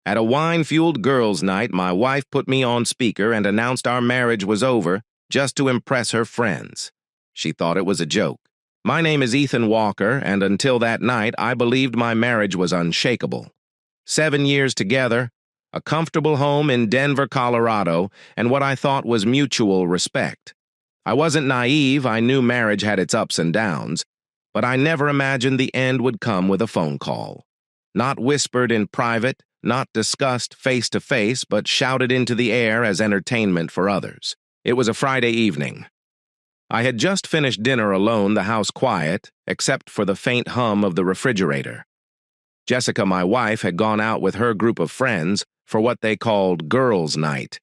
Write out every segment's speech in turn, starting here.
At a wine-fueled girls' night, my wife put me on speaker and announced our marriage was over just to impress her friends. She thought it was a joke. My name is Ethan Walker, and until that night, I believed my marriage was unshakable. 7 years together, a comfortable home in Denver, Colorado, and what I thought was mutual respect. I wasn't naive, I knew marriage had its ups and downs, but I never imagined the end would come with a phone call. Not whispered in private, not discussed face-to-face, but shouted into the air as entertainment for others. It was a Friday evening. I had just finished dinner alone, the house quiet, except for the faint hum of the refrigerator. Jessica, my wife, had gone out with her group of friends for what they called girls' night.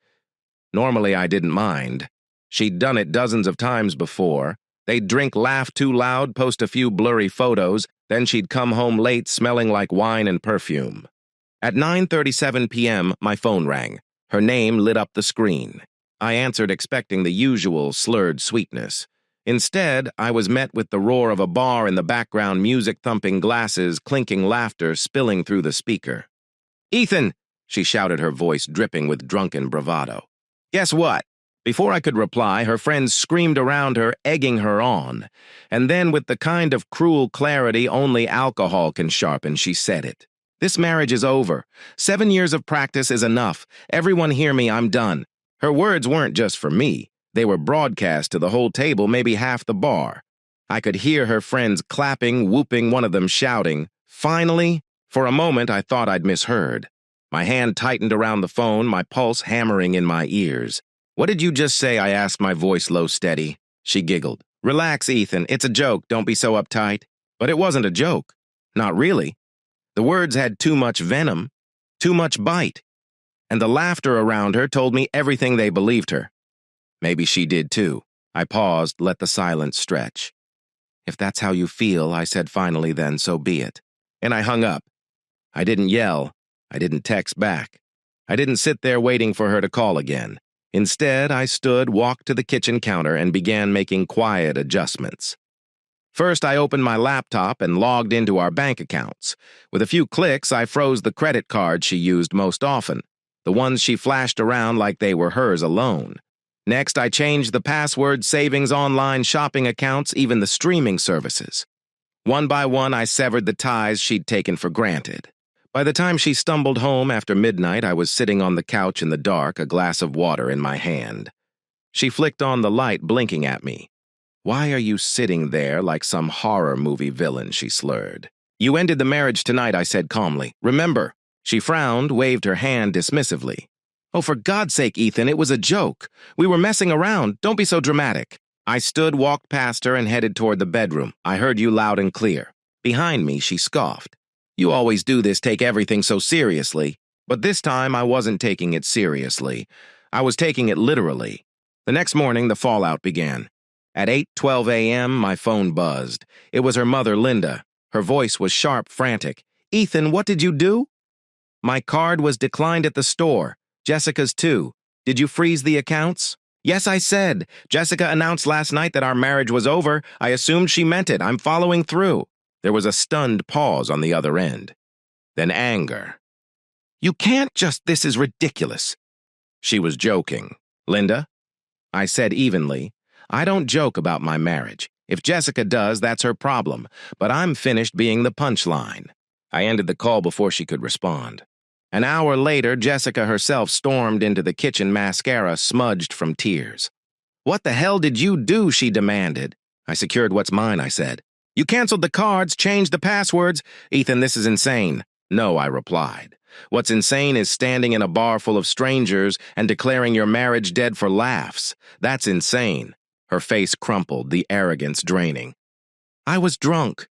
Normally, I didn't mind. She'd done it dozens of times before. They'd drink, laugh too loud, post a few blurry photos, then she'd come home late smelling like wine and perfume. At 9:37 p.m., my phone rang. Her name lit up the screen. I answered expecting the usual slurred sweetness. Instead, I was met with the roar of a bar in the background, music thumping glasses, clinking laughter spilling through the speaker. "Ethan!" she shouted, her voice dripping with drunken bravado. "Guess what?" Before I could reply, her friends screamed around her, egging her on. And then, with the kind of cruel clarity only alcohol can sharpen, she said it. "This marriage is over. 7 years of practice is enough. Everyone hear me, I'm done." Her words weren't just for me. They were broadcast to the whole table, maybe half the bar. I could hear her friends clapping, whooping, one of them shouting, "Finally!" For a moment, I thought I'd misheard. My hand tightened around the phone, my pulse hammering in my ears. "What did you just say?" I asked, my voice low steady. She giggled. "Relax, Ethan. It's a joke. Don't be so uptight." But it wasn't a joke. Not really. The words had too much venom, too much bite. And the laughter around her told me everything they believed her. Maybe she did too. I paused, let the silence stretch. "If that's how you feel," I said finally, "then so be it." And I hung up. I didn't yell. I didn't text back. I didn't sit there waiting for her to call again. Instead, I stood, walked to the kitchen counter, and began making quiet adjustments. First, I opened my laptop and logged into our bank accounts. With a few clicks, I froze the credit cards she used most often, the ones she flashed around like they were hers alone. Next, I changed the password, savings, online shopping accounts, even the streaming services. One by one, I severed the ties she'd taken for granted. By the time she stumbled home after midnight, I was sitting on the couch in the dark, a glass of water in my hand. She flicked on the light, blinking at me. "Why are you sitting there like some horror movie villain?" she slurred. "You ended the marriage tonight," I said calmly. "Remember?" She frowned, waved her hand dismissively. "Oh, for God's sake, Ethan, it was a joke. We were messing around. Don't be so dramatic." I stood, walked past her, and headed toward the bedroom. "I heard you loud and clear." Behind me, she scoffed. "You always do this, take everything so seriously." But this time, I wasn't taking it seriously. I was taking it literally. The next morning, the fallout began. At 8:12 a.m., my phone buzzed. It was her mother, Linda. Her voice was sharp, frantic. "Ethan, what did you do?" "My card was declined at the store. Jessica's too. Did you freeze the accounts?" "Yes, I said. Jessica announced last night that our marriage was over. I assumed she meant it. I'm following through." There was a stunned pause on the other end. Then anger. "You can't just, this is ridiculous." She was joking. "Linda?" I said evenly, "I don't joke about my marriage. If Jessica does, that's her problem. But I'm finished being the punchline." I ended the call before she could respond. An hour later, Jessica herself stormed into the kitchen, mascara smudged from tears. "What the hell did you do?" she demanded. "I secured what's mine," I said. "You canceled the cards, changed the passwords." "Ethan, this is insane." "No," I replied. "What's insane is standing in a bar full of strangers and declaring your marriage dead for laughs. That's insane." Her face crumpled, the arrogance draining. "I was drunk.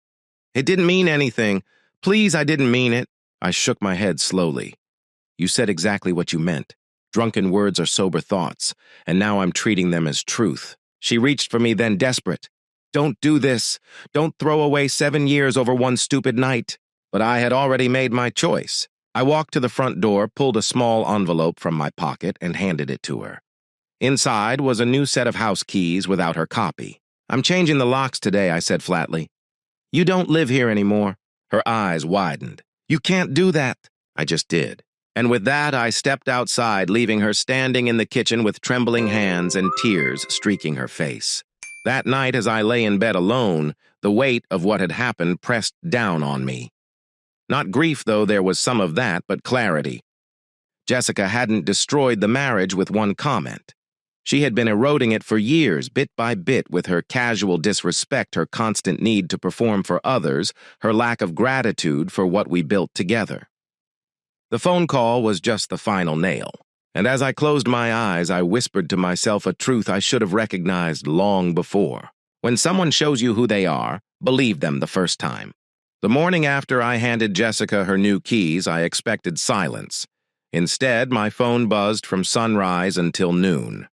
It didn't mean anything. Please, I didn't mean it." I shook my head slowly. "You said exactly what you meant. Drunken words are sober thoughts, and now I'm treating them as truth." She reached for me, then desperate. "Don't do this. Don't throw away 7 years over one stupid night." But I had already made my choice. I walked to the front door, pulled a small envelope from my pocket, and handed it to her. Inside was a new set of house keys without her copy. "I'm changing the locks today," I said flatly. "You don't live here anymore." Her eyes widened. "You can't do that." I just did. And with that, I stepped outside, leaving her standing in the kitchen with trembling hands and tears streaking her face. That night, as I lay in bed alone, the weight of what had happened pressed down on me. Not grief, though there was some of that, but clarity. Jessica hadn't destroyed the marriage with one comment. She had been eroding it for years, bit by bit, with her casual disrespect, her constant need to perform for others, her lack of gratitude for what we built together. The phone call was just the final nail, and as I closed my eyes, I whispered to myself a truth I should have recognized long before. When someone shows you who they are, believe them the first time. The morning after I handed Jessica her new keys, I expected silence. Instead, my phone buzzed from sunrise until noon.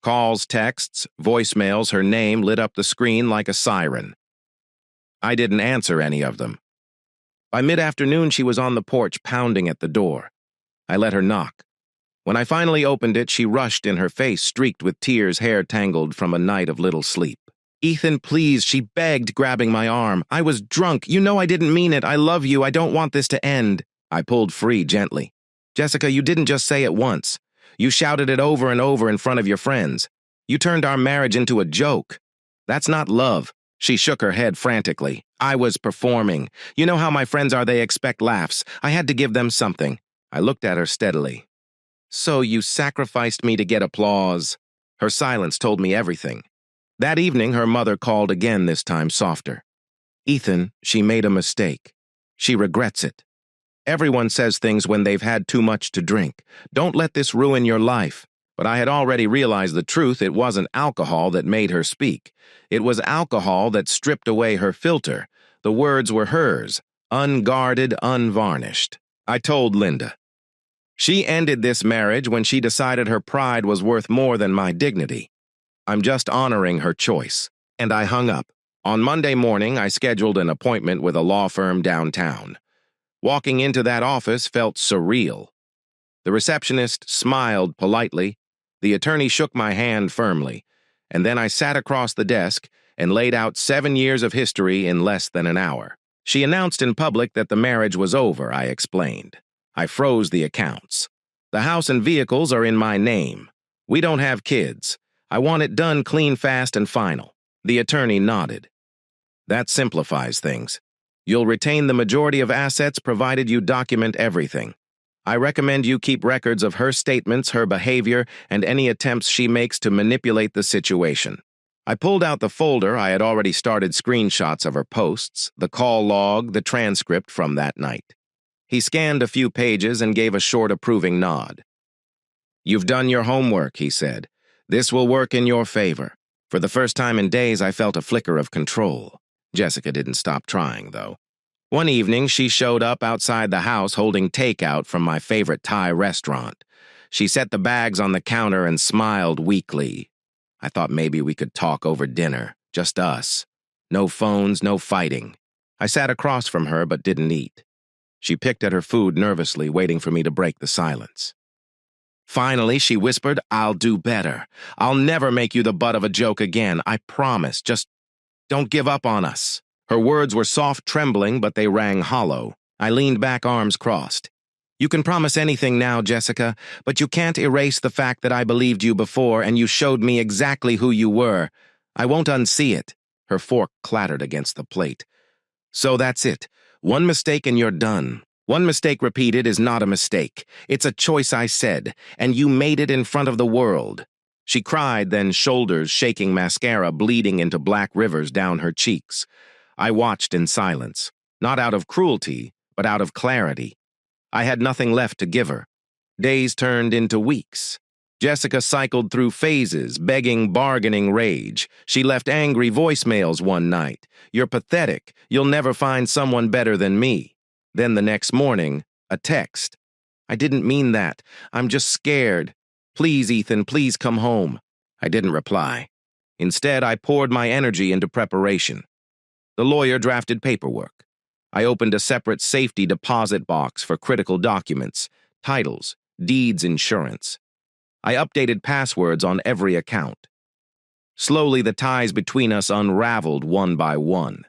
Calls, texts, voicemails, her name lit up the screen like a siren. I didn't answer any of them. By mid-afternoon, she was on the porch pounding at the door. I let her knock. When I finally opened it, she rushed in, her face streaked with tears, hair tangled from a night of little sleep. "Ethan, please," she begged, grabbing my arm. "I was drunk. You know I didn't mean it. I love you. I don't want this to end." I pulled free gently. "Jessica, you didn't just say it once. You shouted it over and over in front of your friends. You turned our marriage into a joke. That's not love." She shook her head frantically. "I was performing. You know how my friends are, they expect laughs. I had to give them something." I looked at her steadily. "So you sacrificed me to get applause?" Her silence told me everything. That evening, her mother called again, this time softer. "Ethan, she made a mistake. She regrets it. Everyone says things when they've had too much to drink. Don't let this ruin your life." But I had already realized the truth. It wasn't alcohol that made her speak. It was alcohol that stripped away her filter. The words were hers, unguarded, unvarnished. I told Linda. She ended this marriage when she decided her pride was worth more than my dignity. I'm just honoring her choice. And I hung up. On Monday morning, I scheduled an appointment with a law firm downtown. Walking into that office felt surreal. The receptionist smiled politely. The attorney shook my hand firmly, and then I sat across the desk and laid out 7 years of history in less than an hour. She announced in public that the marriage was over, I explained. I froze the accounts. "The house and vehicles are in my name. We don't have kids. I want it done clean, fast, and final." The attorney nodded. "That simplifies things. You'll retain the majority of assets provided you document everything. I recommend you keep records of her statements, her behavior, and any attempts she makes to manipulate the situation." I pulled out the folder. I had already started screenshots of her posts, the call log, the transcript from that night. He scanned a few pages and gave a short approving nod. "You've done your homework," he said. "This will work in your favor." For the first time in days, I felt a flicker of control. Jessica didn't stop trying, though. One evening, she showed up outside the house holding takeout from my favorite Thai restaurant. She set the bags on the counter and smiled weakly. I thought maybe we could talk over dinner, just us. No phones, no fighting. I sat across from her but didn't eat. She picked at her food nervously, waiting for me to break the silence. Finally, she whispered, "I'll do better. I'll never make you the butt of a joke again. I promise. Just don't give up on us." Her words were soft trembling, but they rang hollow. I leaned back, arms crossed. "You can promise anything now, Jessica, but you can't erase the fact that I believed you before and you showed me exactly who you were. I won't unsee it." Her fork clattered against the plate. "So that's it. One mistake and you're done. One mistake repeated is not a mistake. It's a choice I said, and you made it in front of the world." She cried, then shoulders shaking, mascara bleeding into black rivers down her cheeks. I watched in silence, not out of cruelty, but out of clarity. I had nothing left to give her. Days turned into weeks. Jessica cycled through phases, begging, bargaining, rage. She left angry voicemails one night. "You're pathetic. You'll never find someone better than me." Then the next morning, a text. "I didn't mean that. I'm just scared. Please, Ethan, please come home." I didn't reply. Instead, I poured my energy into preparation. The lawyer drafted paperwork. I opened a separate safety deposit box for critical documents, titles, deeds, insurance. I updated passwords on every account. Slowly, the ties between us unraveled one by one.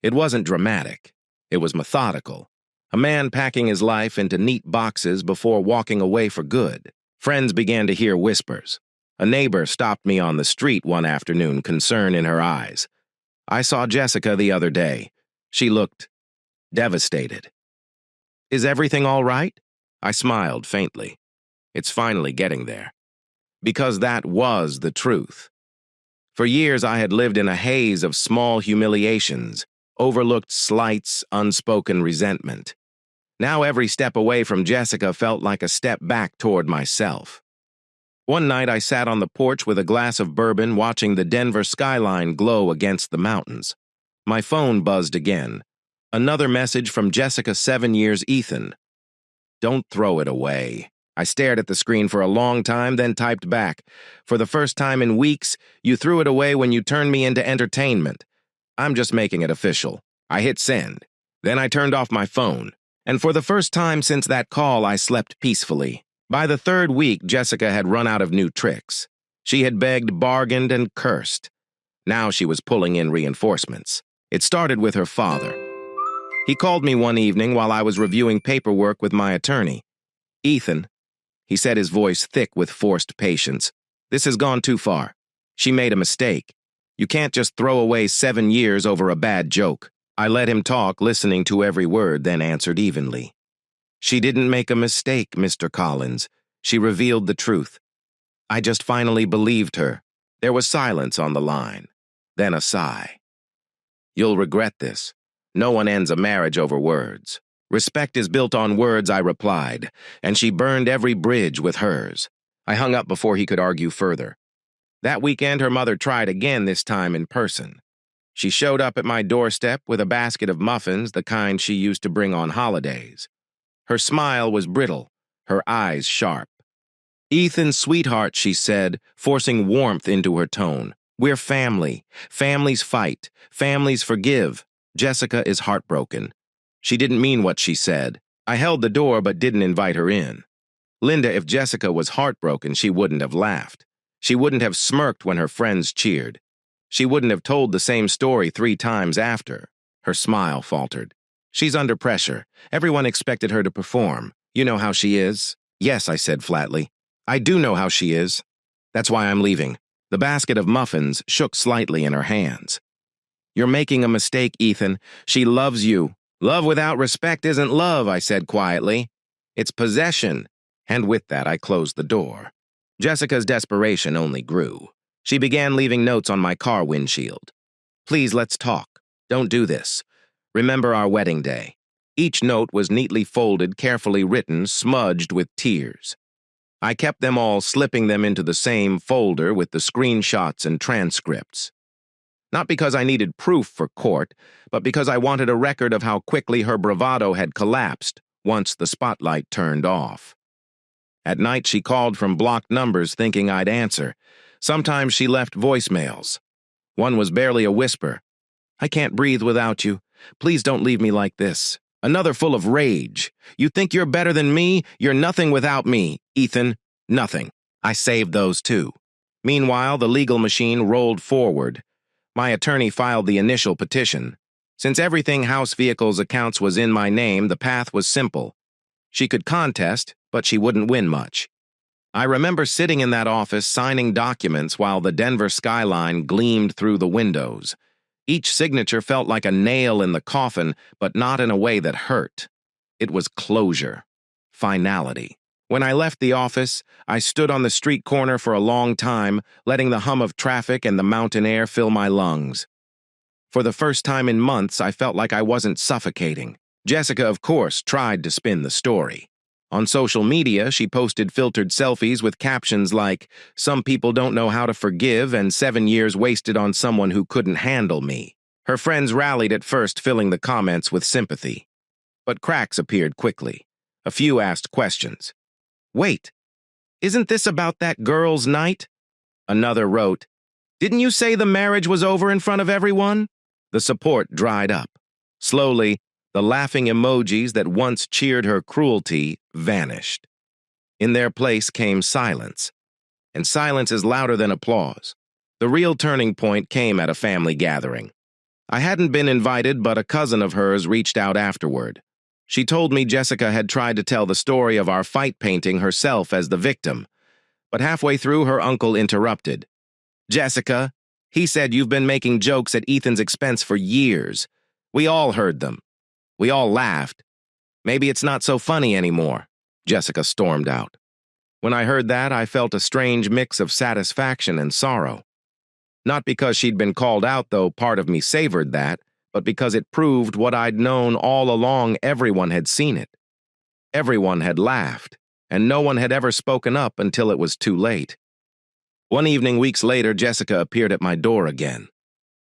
It wasn't dramatic. It was methodical. A man packing his life into neat boxes before walking away for good. Friends began to hear whispers. A neighbor stopped me on the street one afternoon, concern in her eyes. I saw Jessica the other day. She looked devastated. Is everything all right? I smiled faintly. It's finally getting there. Because that was the truth. For years I had lived in a haze of small humiliations, overlooked slights, unspoken resentment. Now every step away from Jessica felt like a step back toward myself. One night I sat on the porch with a glass of bourbon watching the Denver skyline glow against the mountains. My phone buzzed again. Another message from Jessica 7 years Ethan. Don't throw it away. I stared at the screen for a long time, then typed back. For the first time in weeks, you threw it away when you turned me into entertainment. I'm just making it official. I hit send. Then I turned off my phone. And for the first time since that call, I slept peacefully. By the third week, Jessica had run out of new tricks. She had begged, bargained, and cursed. Now she was pulling in reinforcements. It started with her father. He called me one evening while I was reviewing paperwork with my attorney. Ethan, he said, his voice thick with forced patience, this has gone too far. She made a mistake. You can't just throw away 7 years over a bad joke. I let him talk, listening to every word, then answered evenly. She didn't make a mistake, Mr. Collins. She revealed the truth. I just finally believed her. There was silence on the line, then a sigh. You'll regret this. No one ends a marriage over words. Respect is built on words, I replied, and she burned every bridge with hers. I hung up before he could argue further. That weekend, her mother tried again, this time in person. She showed up at my doorstep with a basket of muffins, the kind she used to bring on holidays. Her smile was brittle, her eyes sharp. Ethan, sweetheart, she said, forcing warmth into her tone. We're family. Families fight. Families forgive. Jessica is heartbroken. She didn't mean what she said. I held the door but didn't invite her in. Linda, if Jessica was heartbroken, she wouldn't have laughed. She wouldn't have smirked when her friends cheered. She wouldn't have told the same story 3 times after. Her smile faltered. She's under pressure. Everyone expected her to perform. You know how she is? Yes, I said flatly. I do know how she is. That's why I'm leaving. The basket of muffins shook slightly in her hands. You're making a mistake, Ethan. She loves you. Love without respect isn't love, I said quietly. It's possession. And with that, I closed the door. Jessica's desperation only grew. She began leaving notes on my car windshield. Please, let's talk. Don't do this. Remember our wedding day. Each note was neatly folded, carefully written, smudged with tears. I kept them all, slipping them into the same folder with the screenshots and transcripts. Not because I needed proof for court, but because I wanted a record of how quickly her bravado had collapsed once the spotlight turned off. At night, she called from blocked numbers thinking I'd answer. Sometimes she left voicemails. One was barely a whisper. I can't breathe without you. Please don't leave me like this. Another full of rage. You think you're better than me? You're nothing without me, Ethan. Nothing. I saved those too. Meanwhile, the legal machine rolled forward. My attorney filed the initial petition. Since everything House Vehicles accounts was in my name, the path was simple. She could contest, but she wouldn't win much. I remember sitting in that office signing documents while the Denver skyline gleamed through the windows. Each signature felt like a nail in the coffin, but not in a way that hurt. It was closure. Finality. When I left the office, I stood on the street corner for a long time, letting the hum of traffic and the mountain air fill my lungs. For the first time in months, I felt like I wasn't suffocating. Jessica, of course, tried to spin the story. On social media, she posted filtered selfies with captions like, "Some people don't know how to forgive," and 7 years wasted on someone who couldn't handle me. Her friends rallied at first, filling the comments with sympathy. But cracks appeared quickly. A few asked questions. Wait, isn't this about that girl's night? Another wrote, "Didn't you say the marriage was over in front of everyone?" The support dried up. Slowly, the laughing emojis that once cheered her cruelty vanished. In their place came silence, and silence is louder than applause. The real turning point came at a family gathering. I hadn't been invited, but a cousin of hers reached out afterward. She told me Jessica had tried to tell the story of our fight painting herself as the victim, but halfway through her uncle interrupted. "Jessica, he said you've been making jokes at Ethan's expense for years. We all heard them. We all laughed. Maybe it's not so funny anymore," Jessica stormed out. When I heard that, I felt a strange mix of satisfaction and sorrow. Not because she'd been called out, though part of me savored that, but because it proved what I'd known all along. Everyone had seen it. Everyone had laughed, and no one had ever spoken up until it was too late. One evening, weeks later, Jessica appeared at my door again.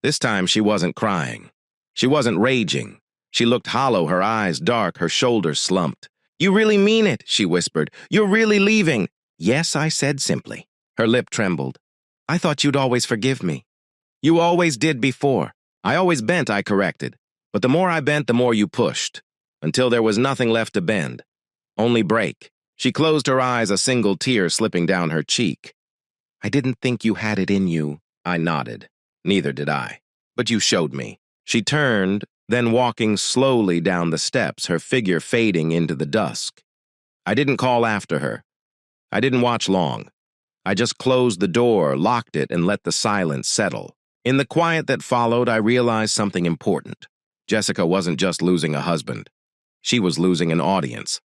This time, she wasn't crying. She wasn't raging. She looked hollow, her eyes dark, her shoulders slumped. "You really mean it," she whispered. "You're really leaving." "Yes," I said simply. Her lip trembled. "I thought you'd always forgive me." "You always did before. I always bent," I corrected. "But the more I bent, the more you pushed, until there was nothing left to bend. Only break." She closed her eyes, a single tear slipping down her cheek. "I didn't think you had it in you." I nodded. "Neither did I. But you showed me." She turned, then walking slowly down the steps, her figure fading into the dusk. I didn't call after her. I didn't watch long. I just closed the door, locked it, and let the silence settle. In the quiet that followed, I realized something important. Jessica wasn't just losing a husband. She was losing an audience.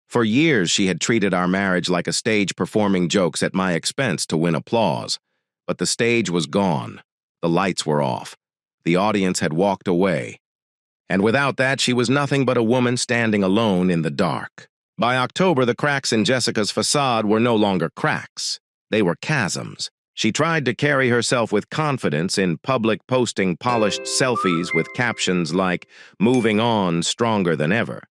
For years, she had treated our marriage like a stage performing jokes at my expense to win applause. But the stage was gone. The lights were off. The audience had walked away. And without that, she was nothing but a woman standing alone in the dark. By October, the cracks in Jessica's facade were no longer cracks. They were chasms. She tried to carry herself with confidence in public, posting polished selfies with captions like, "Moving on, stronger than ever."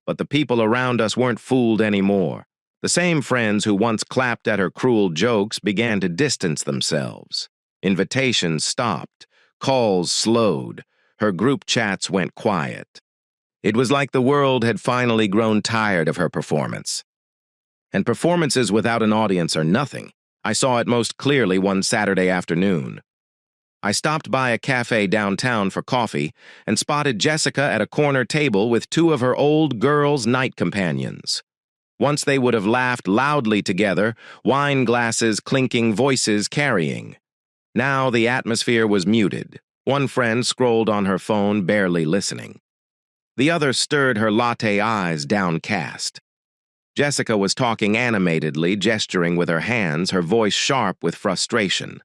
But the people around us weren't fooled anymore. The same friends who once clapped at her cruel jokes began to distance themselves. Invitations stopped. Calls slowed. Her group chats went quiet. It was like the world had finally grown tired of her performance. And performances without an audience are nothing. I saw it most clearly one Saturday afternoon. I stopped by a cafe downtown for coffee and spotted Jessica at a corner table with two of her old girls' night companions. Once they would have laughed loudly together, wine glasses clinking, voices carrying. Now the atmosphere was muted. One friend scrolled on her phone, barely listening. The other stirred her latte eyes downcast. Jessica was talking animatedly, gesturing with her hands, her voice sharp with frustration.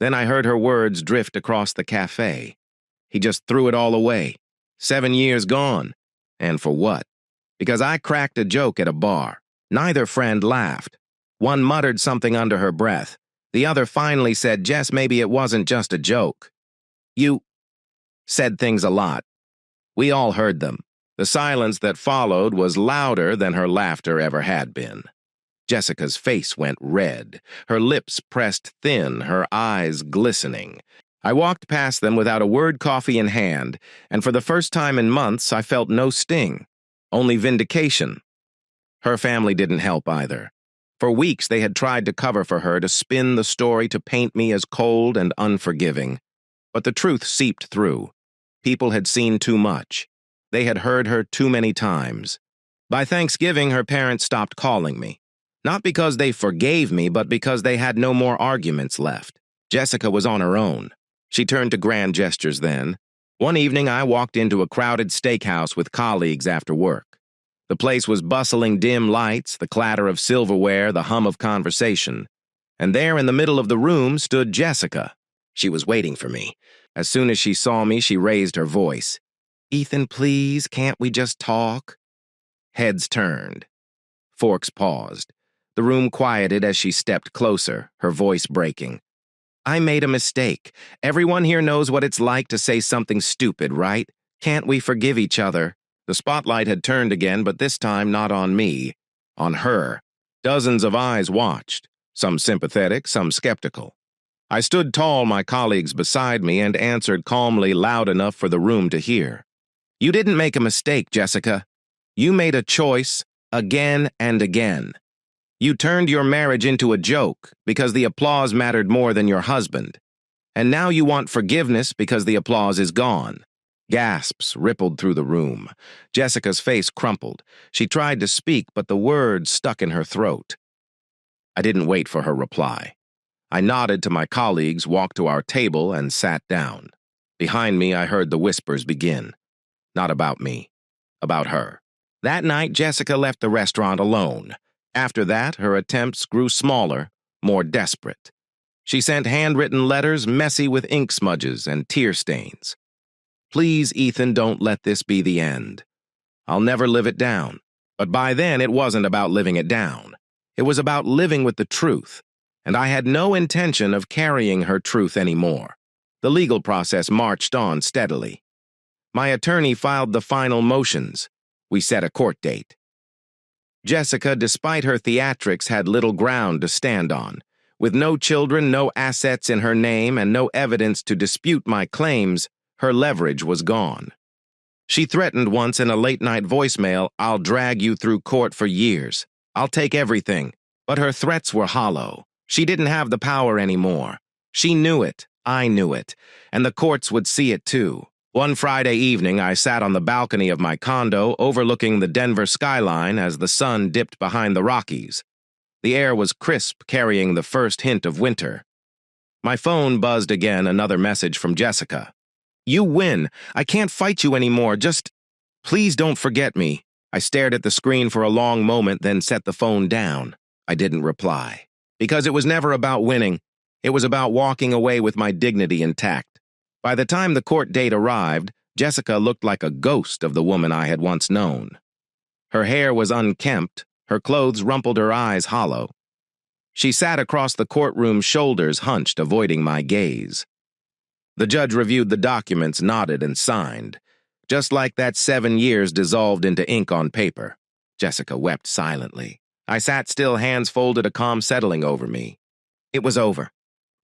Then I heard her words drift across the cafe. "He just threw it all away. 7 years gone. And for what?" Because I cracked a joke at a bar. Neither friend laughed. One muttered something under her breath. The other finally said, "Jess, maybe it wasn't just a joke. You said things a lot." We all heard them. The silence that followed was louder than her laughter ever had been. Jessica's face went red, her lips pressed thin, her eyes glistening. I walked past them without a word, coffee in hand, and for the first time in months I felt no sting, only vindication. Her family didn't help either. For weeks they had tried to cover for her, to spin the story, to paint me as cold and unforgiving. But the truth seeped through. People had seen too much. They had heard her too many times. By Thanksgiving, her parents stopped calling me. Not because they forgave me, but because they had no more arguments left. Jessica was on her own. She turned to grand gestures then. One evening, I walked into a crowded steakhouse with colleagues after work. The place was bustling, dim lights, the clatter of silverware, the hum of conversation. And there in the middle of the room stood Jessica. She was waiting for me. As soon as she saw me, she raised her voice. "Ethan, please, can't we just talk?" Heads turned. Forks paused. The room quieted as she stepped closer, her voice breaking. "I made a mistake. Everyone here knows what it's like to say something stupid, right? Can't we forgive each other?" The spotlight had turned again, but this time not on me, on her. Dozens of eyes watched, some sympathetic, some skeptical. I stood tall, my colleagues beside me, and answered calmly, loud enough for the room to hear. "You didn't make a mistake, Jessica. You made a choice, again and again. You turned your marriage into a joke because the applause mattered more than your husband. And now you want forgiveness because the applause is gone. Gasps rippled through the room. Jessica's face crumpled. She tried to speak, but the words stuck in her throat. I didn't wait for her reply. I nodded to my colleagues, walked to our table, and sat down. Behind me, I heard the whispers begin. Not about me. About her. That night, Jessica left the restaurant alone. After that, her attempts grew smaller, more desperate. She sent handwritten letters messy with ink smudges and tear stains. Please, Ethan, don't let this be the end. I'll never live it down. But by then, it wasn't about living it down. It was about living with the truth, and I had no intention of carrying her truth anymore. The legal process marched on steadily. My attorney filed the final motions. We set a court date. Jessica, despite her theatrics, had little ground to stand on. With no children, no assets in her name, and no evidence to dispute my claims, her leverage was gone. She threatened once in a late-night voicemail, "I'll drag you through court for years. I'll take everything." But her threats were hollow. She didn't have the power anymore. She knew it, I knew it, and the courts would see it too. One Friday evening, I sat on the balcony of my condo overlooking the Denver skyline as the sun dipped behind the Rockies. The air was crisp, carrying the first hint of winter. My phone buzzed again, another message from Jessica. "You win. I can't fight you anymore. Just, please don't forget me." I stared at the screen for a long moment, then set the phone down. I didn't reply. Because it was never about winning. It was about walking away with my dignity intact. By the time the court date arrived, Jessica looked like a ghost of the woman I had once known. Her hair was unkempt, her clothes rumpled, her eyes hollow. She sat across the courtroom, shoulders hunched, avoiding my gaze. The judge reviewed the documents, nodded, and signed. Just like that 7 years dissolved into ink on paper. Jessica wept silently. I sat still, hands folded, a calm settling over me. It was over.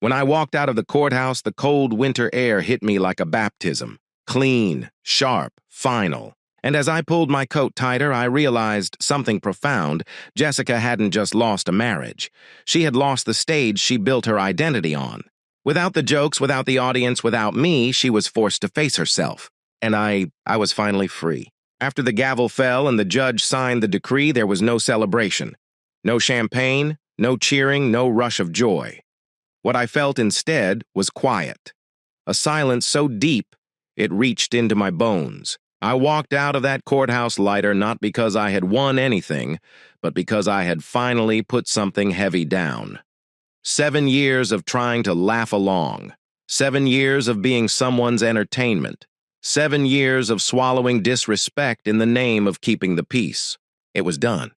When I walked out of the courthouse, the cold winter air hit me like a baptism. Clean, sharp, final. And as I pulled my coat tighter, I realized something profound. Jessica hadn't just lost a marriage. She had lost the stage she built her identity on. Without the jokes, without the audience, without me, she was forced to face herself. And I was finally free. After the gavel fell and the judge signed the decree, there was no celebration. No champagne, no cheering, no rush of joy. What I felt instead was quiet. A silence so deep, it reached into my bones. I walked out of that courthouse lighter not because I had won anything, but because I had finally put something heavy down. 7 years of trying to laugh along. 7 years of being someone's entertainment. 7 years of swallowing disrespect in the name of keeping the peace. It was done.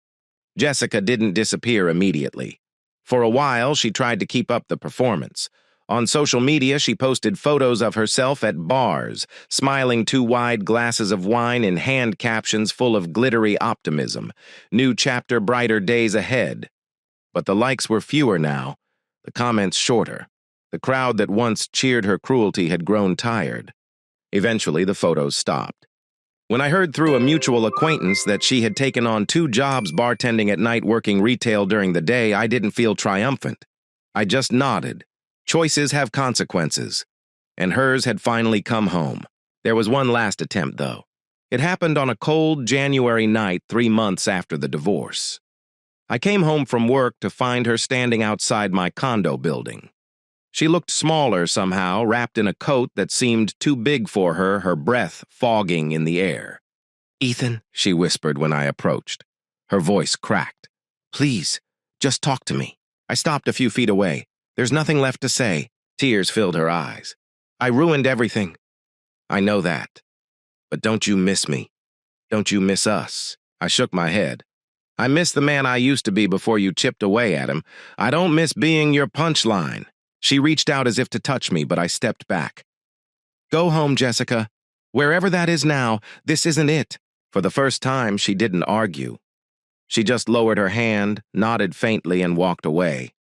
Jessica didn't disappear immediately. For a while, she tried to keep up the performance. On social media, she posted photos of herself at bars, smiling 2 wide glasses of wine in hand captions full of glittery optimism. New chapter, brighter days ahead. But the likes were fewer now, the comments shorter. The crowd that once cheered her cruelty had grown tired. Eventually, the photos stopped. When I heard through a mutual acquaintance that she had taken on 2 jobs bartending at night, working retail during the day, I didn't feel triumphant. I just nodded. Choices have consequences. And hers had finally come home. There was one last attempt, though. It happened on a cold January night 3 months after the divorce. I came home from work to find her standing outside my condo building. She looked smaller somehow, wrapped in a coat that seemed too big for her, her breath fogging in the air. "Ethan," she whispered when I approached. Her voice cracked. "Please, just talk to me." I stopped a few feet away. "There's nothing left to say." Tears filled her eyes. "I ruined everything." "I know that. But don't you miss me? Don't you miss us?" I shook my head. "I miss the man I used to be before you chipped away at him. I don't miss being your punchline." She reached out as if to touch me, but I stepped back. "Go home, Jessica. Wherever that is now, this isn't it." For the first time, she didn't argue. She just lowered her hand, nodded faintly, and walked away.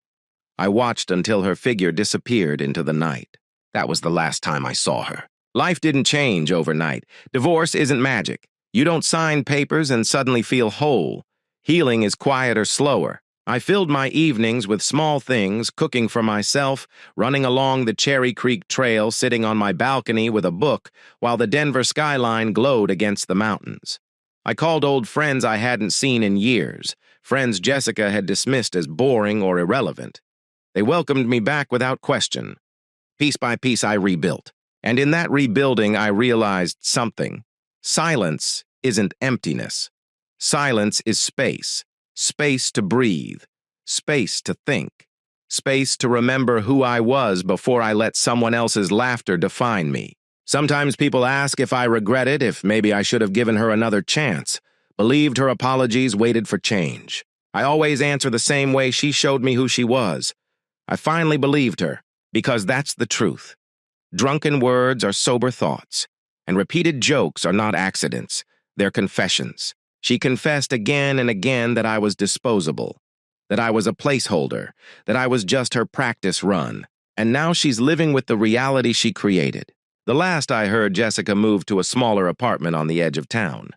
I watched until her figure disappeared into the night. That was the last time I saw her. Life didn't change overnight. Divorce isn't magic. You don't sign papers and suddenly feel whole. Healing is quieter, slower. I filled my evenings with small things, cooking for myself, running along the Cherry Creek Trail, sitting on my balcony with a book while the Denver skyline glowed against the mountains. I called old friends I hadn't seen in years, friends Jessica had dismissed as boring or irrelevant. They welcomed me back without question. Piece by piece, I rebuilt. And in that rebuilding, I realized something. Silence isn't emptiness. Silence is space. Space to breathe, space to think, space to remember who I was before I let someone else's laughter define me. Sometimes people ask if I regret it, if maybe I should have given her another chance, believed her apologies, waited for change. I always answer the same way she showed me who she was. I finally believed her, because that's the truth. Drunken words are sober thoughts, and repeated jokes are not accidents, they're confessions. She confessed again and again that I was disposable, that I was a placeholder, that I was just her practice run, and now she's living with the reality she created. The last I heard, Jessica moved to a smaller apartment on the edge of town.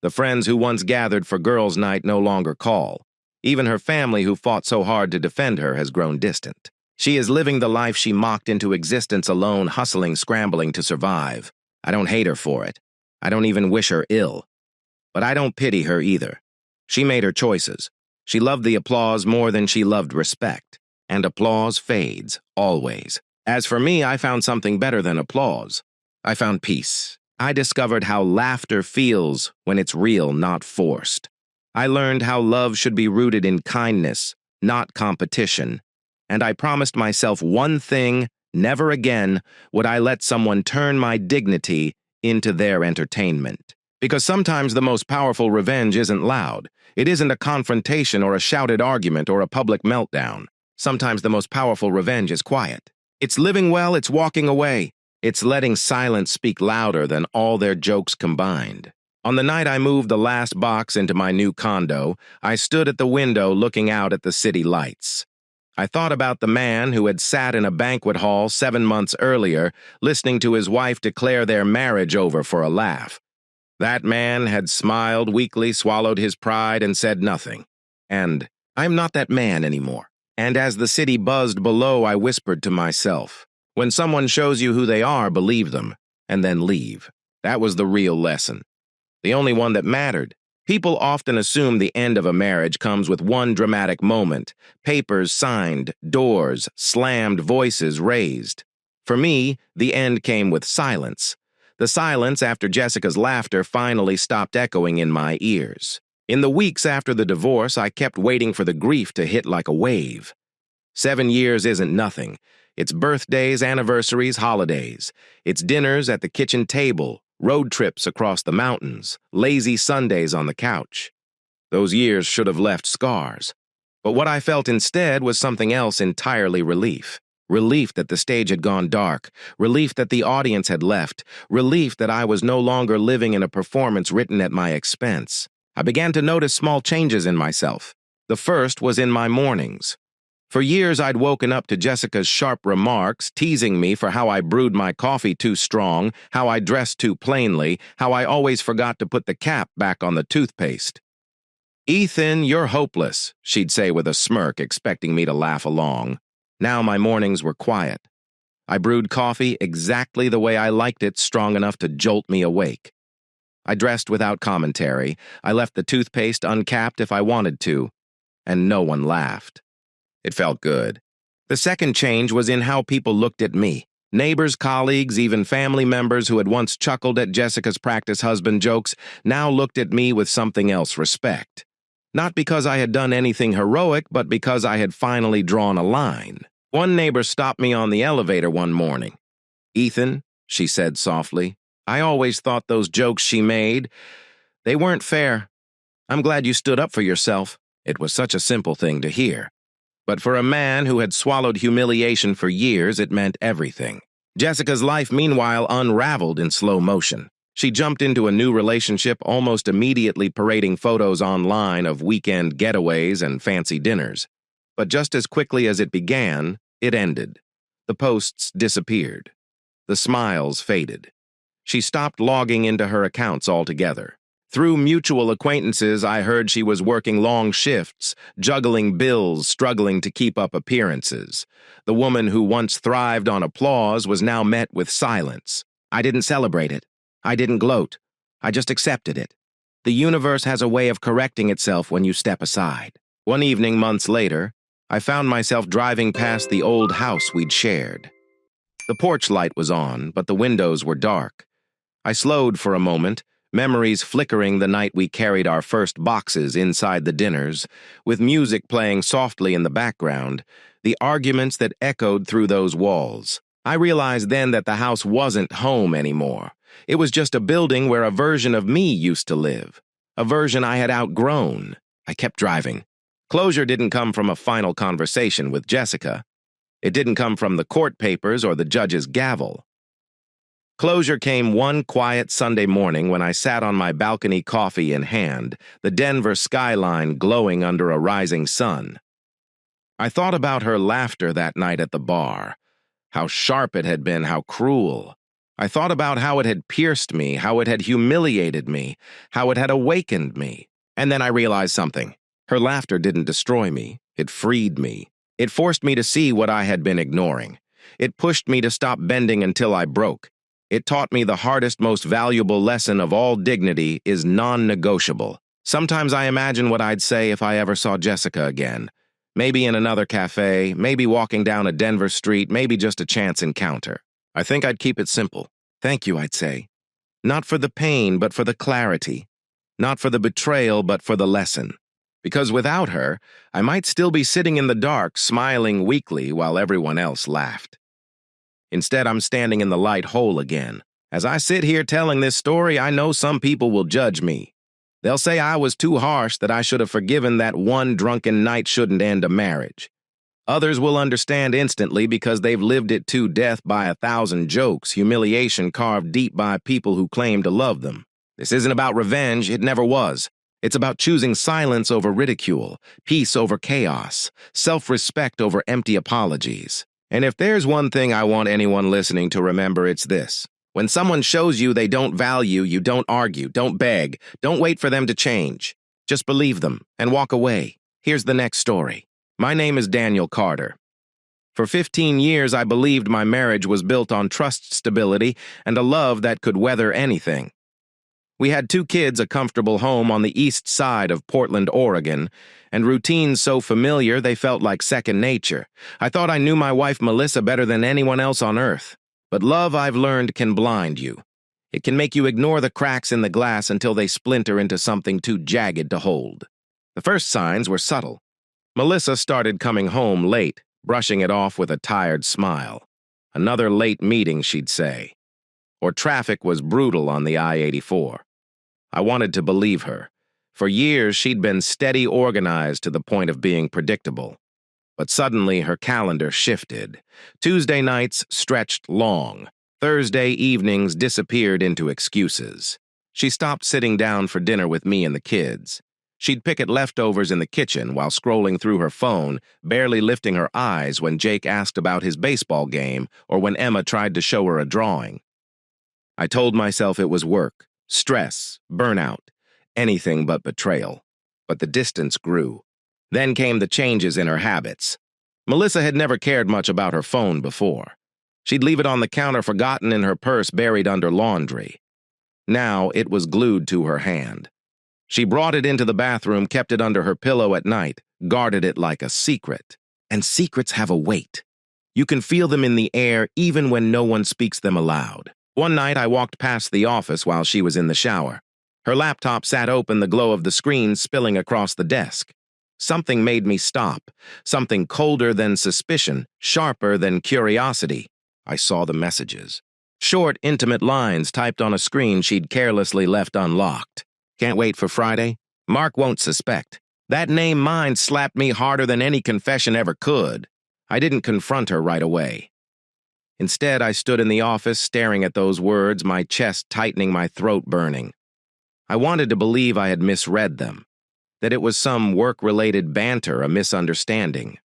The friends who once gathered for girls' night no longer call. Even her family who fought so hard to defend her has grown distant. She is living the life she mocked into existence alone, hustling, scrambling to survive. I don't hate her for it. I don't even wish her ill. But I don't pity her either. She made her choices. She loved the applause more than she loved respect. And applause fades, always. As for me, I found something better than applause. I found peace. I discovered how laughter feels when it's real, not forced. I learned how love should be rooted in kindness, not competition. And I promised myself one thing: never again would I let someone turn my dignity into their entertainment. Because sometimes the most powerful revenge isn't loud. It isn't a confrontation or a shouted argument or a public meltdown. Sometimes the most powerful revenge is quiet. It's living well, it's walking away. It's letting silence speak louder than all their jokes combined. On the night I moved the last box into my new condo, I stood at the window looking out at the city lights. I thought about the man who had sat in a banquet hall 7 months earlier, listening to his wife declare their marriage over for a laugh. That man had smiled weakly, swallowed his pride, and said nothing. And I'm not that man anymore. And as the city buzzed below, I whispered to myself, when someone shows you who they are, believe them, and then leave. That was the real lesson. The only one that mattered. People often assume the end of a marriage comes with one dramatic moment. Papers signed, doors slammed, voices raised. For me, the end came with silence. The silence after Jessica's laughter finally stopped echoing in my ears. In the weeks after the divorce, I kept waiting for the grief to hit like a wave. 7 years isn't nothing. It's birthdays, anniversaries, holidays. It's dinners at the kitchen table, road trips across the mountains, lazy Sundays on the couch. Those years should have left scars. But what I felt instead was something else entirely: relief. Relief that the stage had gone dark, relief that the audience had left, relief that I was no longer living in a performance written at my expense. I began to notice small changes in myself. The first was in my mornings. For years I'd woken up to Jessica's sharp remarks, teasing me for how I brewed my coffee too strong, how I dressed too plainly, how I always forgot to put the cap back on the toothpaste. "Ethan, you're hopeless," she'd say with a smirk, expecting me to laugh along. Now my mornings were quiet. I brewed coffee exactly the way I liked it, strong enough to jolt me awake. I dressed without commentary. I left the toothpaste uncapped if I wanted to, and no one laughed. It felt good. The second change was in how people looked at me. Neighbors, colleagues, even family members who had once chuckled at Jessica's practice husband jokes now looked at me with something else: respect. Not because I had done anything heroic, but because I had finally drawn a line. One neighbor stopped me on the elevator one morning. "Ethan," she said softly, "I always thought those jokes she made, they weren't fair. I'm glad you stood up for yourself." It was such a simple thing to hear. But for a man who had swallowed humiliation for years, it meant everything. Jessica's life, meanwhile, unraveled in slow motion. She jumped into a new relationship, almost immediately parading photos online of weekend getaways and fancy dinners. But just as quickly as it began, it ended. The posts disappeared. The smiles faded. She stopped logging into her accounts altogether. Through mutual acquaintances, I heard she was working long shifts, juggling bills, struggling to keep up appearances. The woman who once thrived on applause was now met with silence. I didn't celebrate it. I didn't gloat. I just accepted it. The universe has a way of correcting itself when you step aside. One evening, months later, I found myself driving past the old house we'd shared. The porch light was on, but the windows were dark. I slowed for a moment, memories flickering the night we carried our first boxes inside the dinners, with music playing softly in the background, the arguments that echoed through those walls. I realized then that the house wasn't home anymore. It was just a building where a version of me used to live, a version I had outgrown. I kept driving. Closure didn't come from a final conversation with Jessica. It didn't come from the court papers or the judge's gavel. Closure came one quiet Sunday morning when I sat on my balcony, coffee in hand, the Denver skyline glowing under a rising sun. I thought about her laughter that night at the bar, how sharp it had been, how cruel. I thought about how it had pierced me, how it had humiliated me, how it had awakened me. And then I realized something. Her laughter didn't destroy me. It freed me. It forced me to see what I had been ignoring. It pushed me to stop bending until I broke. It taught me the hardest, most valuable lesson of all dignity is non-negotiable. Sometimes I imagine what I'd say if I ever saw Jessica again. Maybe in another cafe, maybe walking down a Denver street, maybe just a chance encounter. I think I'd keep it simple. Thank you, I'd say. Not for the pain, but for the clarity. Not for the betrayal, but for the lesson. Because without her, I might still be sitting in the dark, smiling weakly while everyone else laughed. Instead, I'm standing in the light whole again. As I sit here telling this story, I know some people will judge me. They'll say I was too harsh, that I should have forgiven that one drunken night shouldn't end a marriage. Others will understand instantly because they've lived it to death by 1,000 jokes, humiliation carved deep by people who claim to love them. This isn't about revenge, it never was. It's about choosing silence over ridicule, peace over chaos, self-respect over empty apologies. And if there's one thing I want anyone listening to remember, it's this. When someone shows you they don't value you, don't argue, don't beg, don't wait for them to change. Just believe them and walk away. Here's the next story. My name is Daniel Carter. For 15 years, I believed my marriage was built on trust, stability, and a love that could weather anything. We had 2 kids, a comfortable home on the east side of Portland, Oregon, and routines so familiar they felt like second nature. I thought I knew my wife Melissa better than anyone else on earth. But love, I've learned, can blind you. It can make you ignore the cracks in the glass until they splinter into something too jagged to hold. The first signs were subtle. Melissa started coming home late, brushing it off with a tired smile. Another late meeting, she'd say. Or traffic was brutal on the I-84. I wanted to believe her. For years, she'd been steady, organized to the point of being predictable. But suddenly, her calendar shifted. Tuesday nights stretched long. Thursday evenings disappeared into excuses. She stopped sitting down for dinner with me and the kids. She'd pick at leftovers in the kitchen while scrolling through her phone, barely lifting her eyes when Jake asked about his baseball game or when Emma tried to show her a drawing. I told myself it was work, stress, burnout, anything but betrayal. But the distance grew. Then came the changes in her habits. Melissa had never cared much about her phone before. She'd leave it on the counter forgotten in her purse buried under laundry. Now it was glued to her hand. She brought it into the bathroom, kept it under her pillow at night, guarded it like a secret. And secrets have a weight. You can feel them in the air even when no one speaks them aloud. One night I walked past the office while she was in the shower. Her laptop sat open, the glow of the screen spilling across the desk. Something made me stop, something colder than suspicion, sharper than curiosity. I saw the messages. Short, intimate lines typed on a screen she'd carelessly left unlocked. Can't wait for Friday? Mark won't suspect. That name mine slapped me harder than any confession ever could. I didn't confront her right away. Instead, I stood in the office staring at those words, my chest tightening, my throat burning. I wanted to believe I had misread them, that it was some work-related banter, a misunderstanding.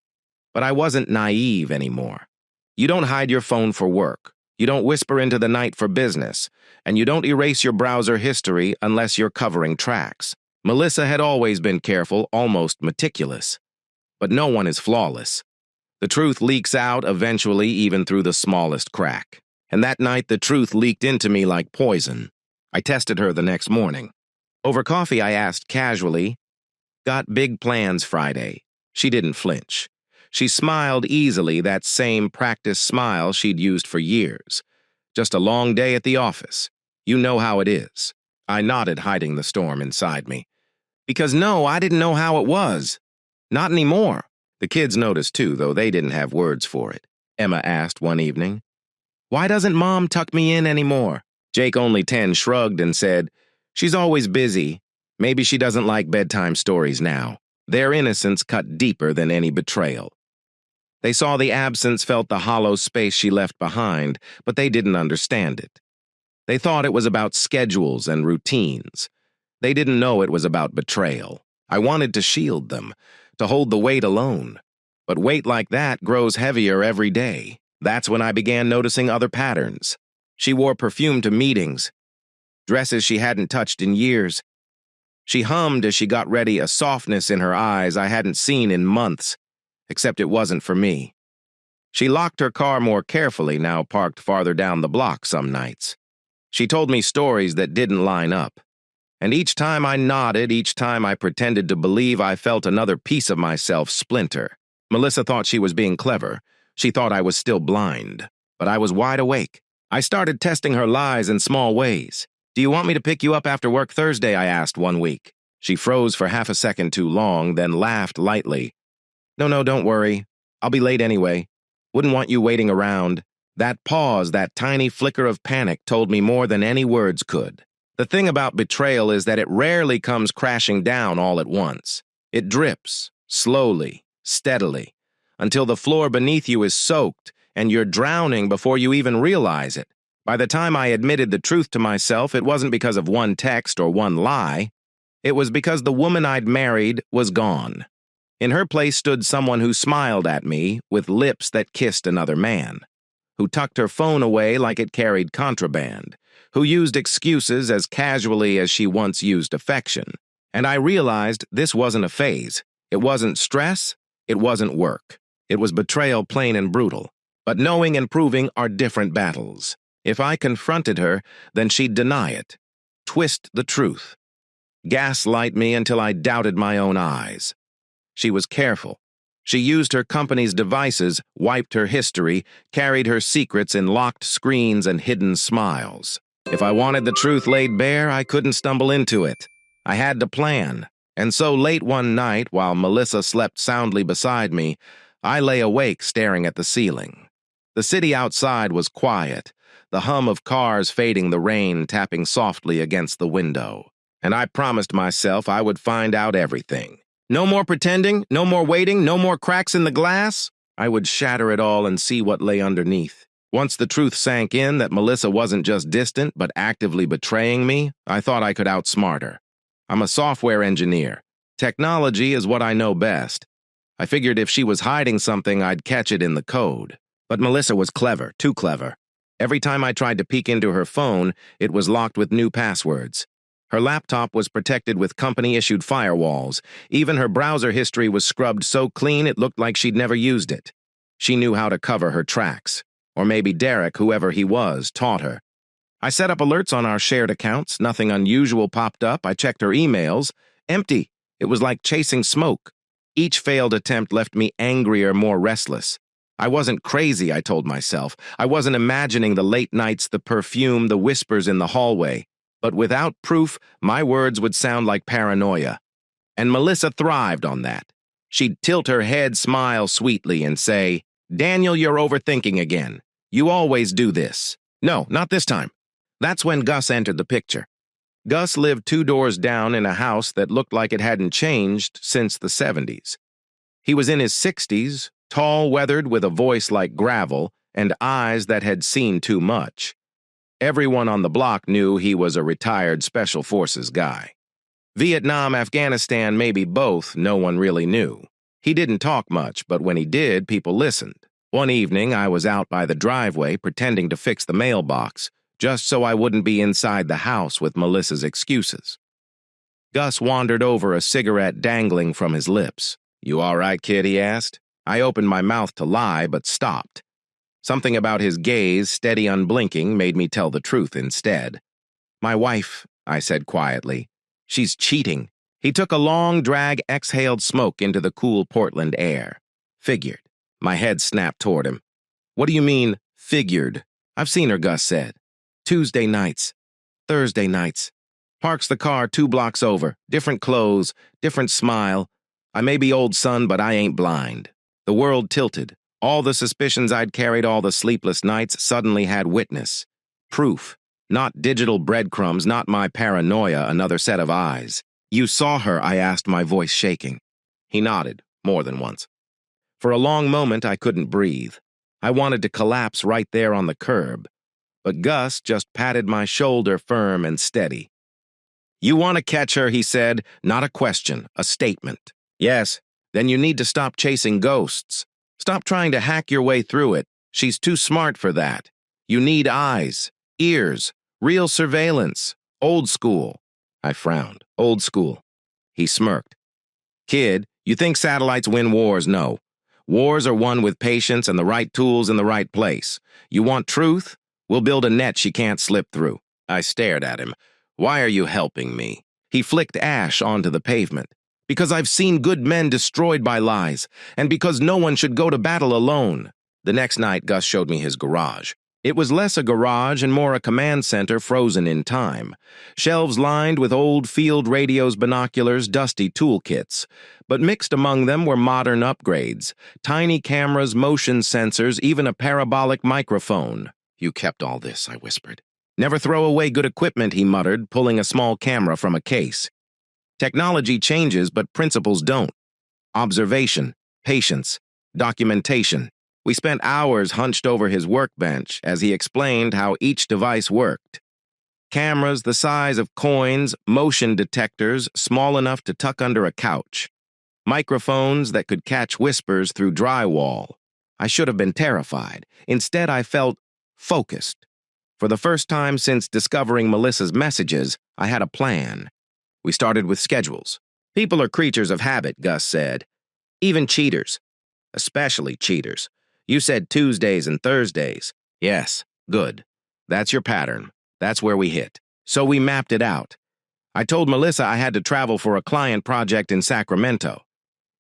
But I wasn't naive anymore. You don't hide your phone for work. You don't whisper into the night for business, and you don't erase your browser history unless you're covering tracks. Melissa had always been careful, almost meticulous. But no one is flawless. The truth leaks out eventually, even through the smallest crack. And that night, the truth leaked into me like poison. I tested her the next morning. Over coffee, I asked casually, "Got big plans Friday?" She didn't flinch. She smiled easily, that same practiced smile she'd used for years. "Just a long day at the office. You know how it is." I nodded, hiding the storm inside me. Because no, I didn't know how it was. Not anymore. The kids noticed too, though they didn't have words for it. Emma asked one evening, "Why doesn't Mom tuck me in anymore?" Jake, only 10, shrugged and said, "She's always busy. Maybe she doesn't like bedtime stories now." Their innocence cut deeper than any betrayal. They saw the absence, felt the hollow space she left behind, but they didn't understand it. They thought it was about schedules and routines. They didn't know it was about betrayal. I wanted to shield them, to hold the weight alone. But weight like that grows heavier every day. That's when I began noticing other patterns. She wore perfume to meetings, dresses she hadn't touched in years. She hummed as she got ready, a softness in her eyes I hadn't seen in months, except it wasn't for me. She locked her car more carefully, now parked farther down the block some nights. She told me stories that didn't line up. And each time I nodded, each time I pretended to believe, I felt another piece of myself splinter. Melissa thought she was being clever. She thought I was still blind. But I was wide awake. I started testing her lies in small ways. "Do you want me to pick you up after work Thursday?" I asked one week. She froze for half a second too long, then laughed lightly. No, don't worry. I'll be late anyway. Wouldn't want you waiting around." That pause, that tiny flicker of panic, told me more than any words could. The thing about betrayal is that it rarely comes crashing down all at once. It drips, slowly, steadily, until the floor beneath you is soaked and you're drowning before you even realize it. By the time I admitted the truth to myself, it wasn't because of one text or one lie. It was because the woman I'd married was gone. In her place stood someone who smiled at me with lips that kissed another man, who tucked her phone away like it carried contraband, who used excuses as casually as she once used affection. And I realized this wasn't a phase. It wasn't stress. It wasn't work. It was betrayal, plain and brutal. But knowing and proving are different battles. If I confronted her, then she'd deny it, twist the truth, gaslight me until I doubted my own eyes. She was careful. She used her company's devices, wiped her history, carried her secrets in locked screens and hidden smiles. If I wanted the truth laid bare, I couldn't stumble into it. I had to plan. And so late one night, while Melissa slept soundly beside me, I lay awake staring at the ceiling. The city outside was quiet, the hum of cars fading, the rain tapping softly against the window. And I promised myself I would find out everything. No more pretending, no more waiting, no more cracks in the glass. I would shatter it all and see what lay underneath. Once the truth sank in that Melissa wasn't just distant but actively betraying me, I thought I could outsmart her. I'm a software engineer. Technology is what I know best. I figured if she was hiding something, I'd catch it in the code. But Melissa was clever, too clever. Every time I tried to peek into her phone, it was locked with new passwords. Her laptop was protected with company-issued firewalls. Even her browser history was scrubbed so clean it looked like she'd never used it. She knew how to cover her tracks. Or maybe Derek, whoever he was, taught her. I set up alerts on our shared accounts. Nothing unusual popped up. I checked her emails. Empty. It was like chasing smoke. Each failed attempt left me angrier, more restless. I wasn't crazy, I told myself. I wasn't imagining the late nights, the perfume, the whispers in the hallway. But without proof, my words would sound like paranoia. And Melissa thrived on that. She'd tilt her head, smile sweetly, and say, "Daniel, you're overthinking again. You always do this." No, not this time. That's when Gus entered the picture. Gus lived 2 doors down in a house that looked like it hadn't changed since the 70s. He was in his 60s, tall, weathered, with a voice like gravel and eyes that had seen too much. Everyone on the block knew he was a retired Special Forces guy. Vietnam, Afghanistan, maybe both, no one really knew. He didn't talk much, but when he did, people listened. One evening, I was out by the driveway pretending to fix the mailbox, just so I wouldn't be inside the house with Melissa's excuses. Gus wandered over, a cigarette dangling from his lips. "You all right, kid?" he asked. I opened my mouth to lie, but stopped. Something about his gaze, steady unblinking, made me tell the truth instead. "My wife," I said quietly. "She's cheating." He took a long drag, exhaled smoke into the cool Portland air. "Figured." My head snapped toward him. "What do you mean, figured?" "I've seen her," Gus said. "Tuesday nights. Thursday nights. Parks the car 2 blocks over. Different clothes, different smile. I may be old, son, but I ain't blind." The world tilted. All the suspicions I'd carried all the sleepless nights suddenly had witness. Proof. Not digital breadcrumbs, not my paranoia, another set of eyes. "You saw her?" I asked, my voice shaking. He nodded, more than once. For a long moment, I couldn't breathe. I wanted to collapse right there on the curb. But Gus just patted my shoulder firm and steady. "You want to catch her," he said. "Not a question, a statement." "Yes, then you need to stop chasing ghosts. Stop trying to hack your way through it. She's too smart for that. You need eyes, ears, real surveillance, old school." I frowned. "Old school." He smirked. "Kid, you think satellites win wars? No. Wars are won with patience and the right tools in the right place. You want truth? We'll build a net she can't slip through." I stared at him. "Why are you helping me?" He flicked ash onto the pavement. "Because I've seen good men destroyed by lies, and because no one should go to battle alone." The next night, Gus showed me his garage. It was less a garage and more a command center frozen in time. Shelves lined with old field radios, binoculars, dusty toolkits. But mixed among them were modern upgrades. Tiny cameras, motion sensors, even a parabolic microphone. "You kept all this," I whispered. "Never throw away good equipment," he muttered, pulling a small camera from a case. "Technology changes, but principles don't. Observation, patience, documentation." We spent hours hunched over his workbench as he explained how each device worked. Cameras the size of coins, motion detectors small enough to tuck under a couch. Microphones that could catch whispers through drywall. I should have been terrified. Instead, I felt focused. For the first time since discovering Melissa's messages, I had a plan. We started with schedules. "People are creatures of habit," Gus said. "Even cheaters. Especially cheaters. You said Tuesdays and Thursdays." "Yes, good. That's your pattern. That's where we hit." So we mapped it out. I told Melissa I had to travel for a client project in Sacramento.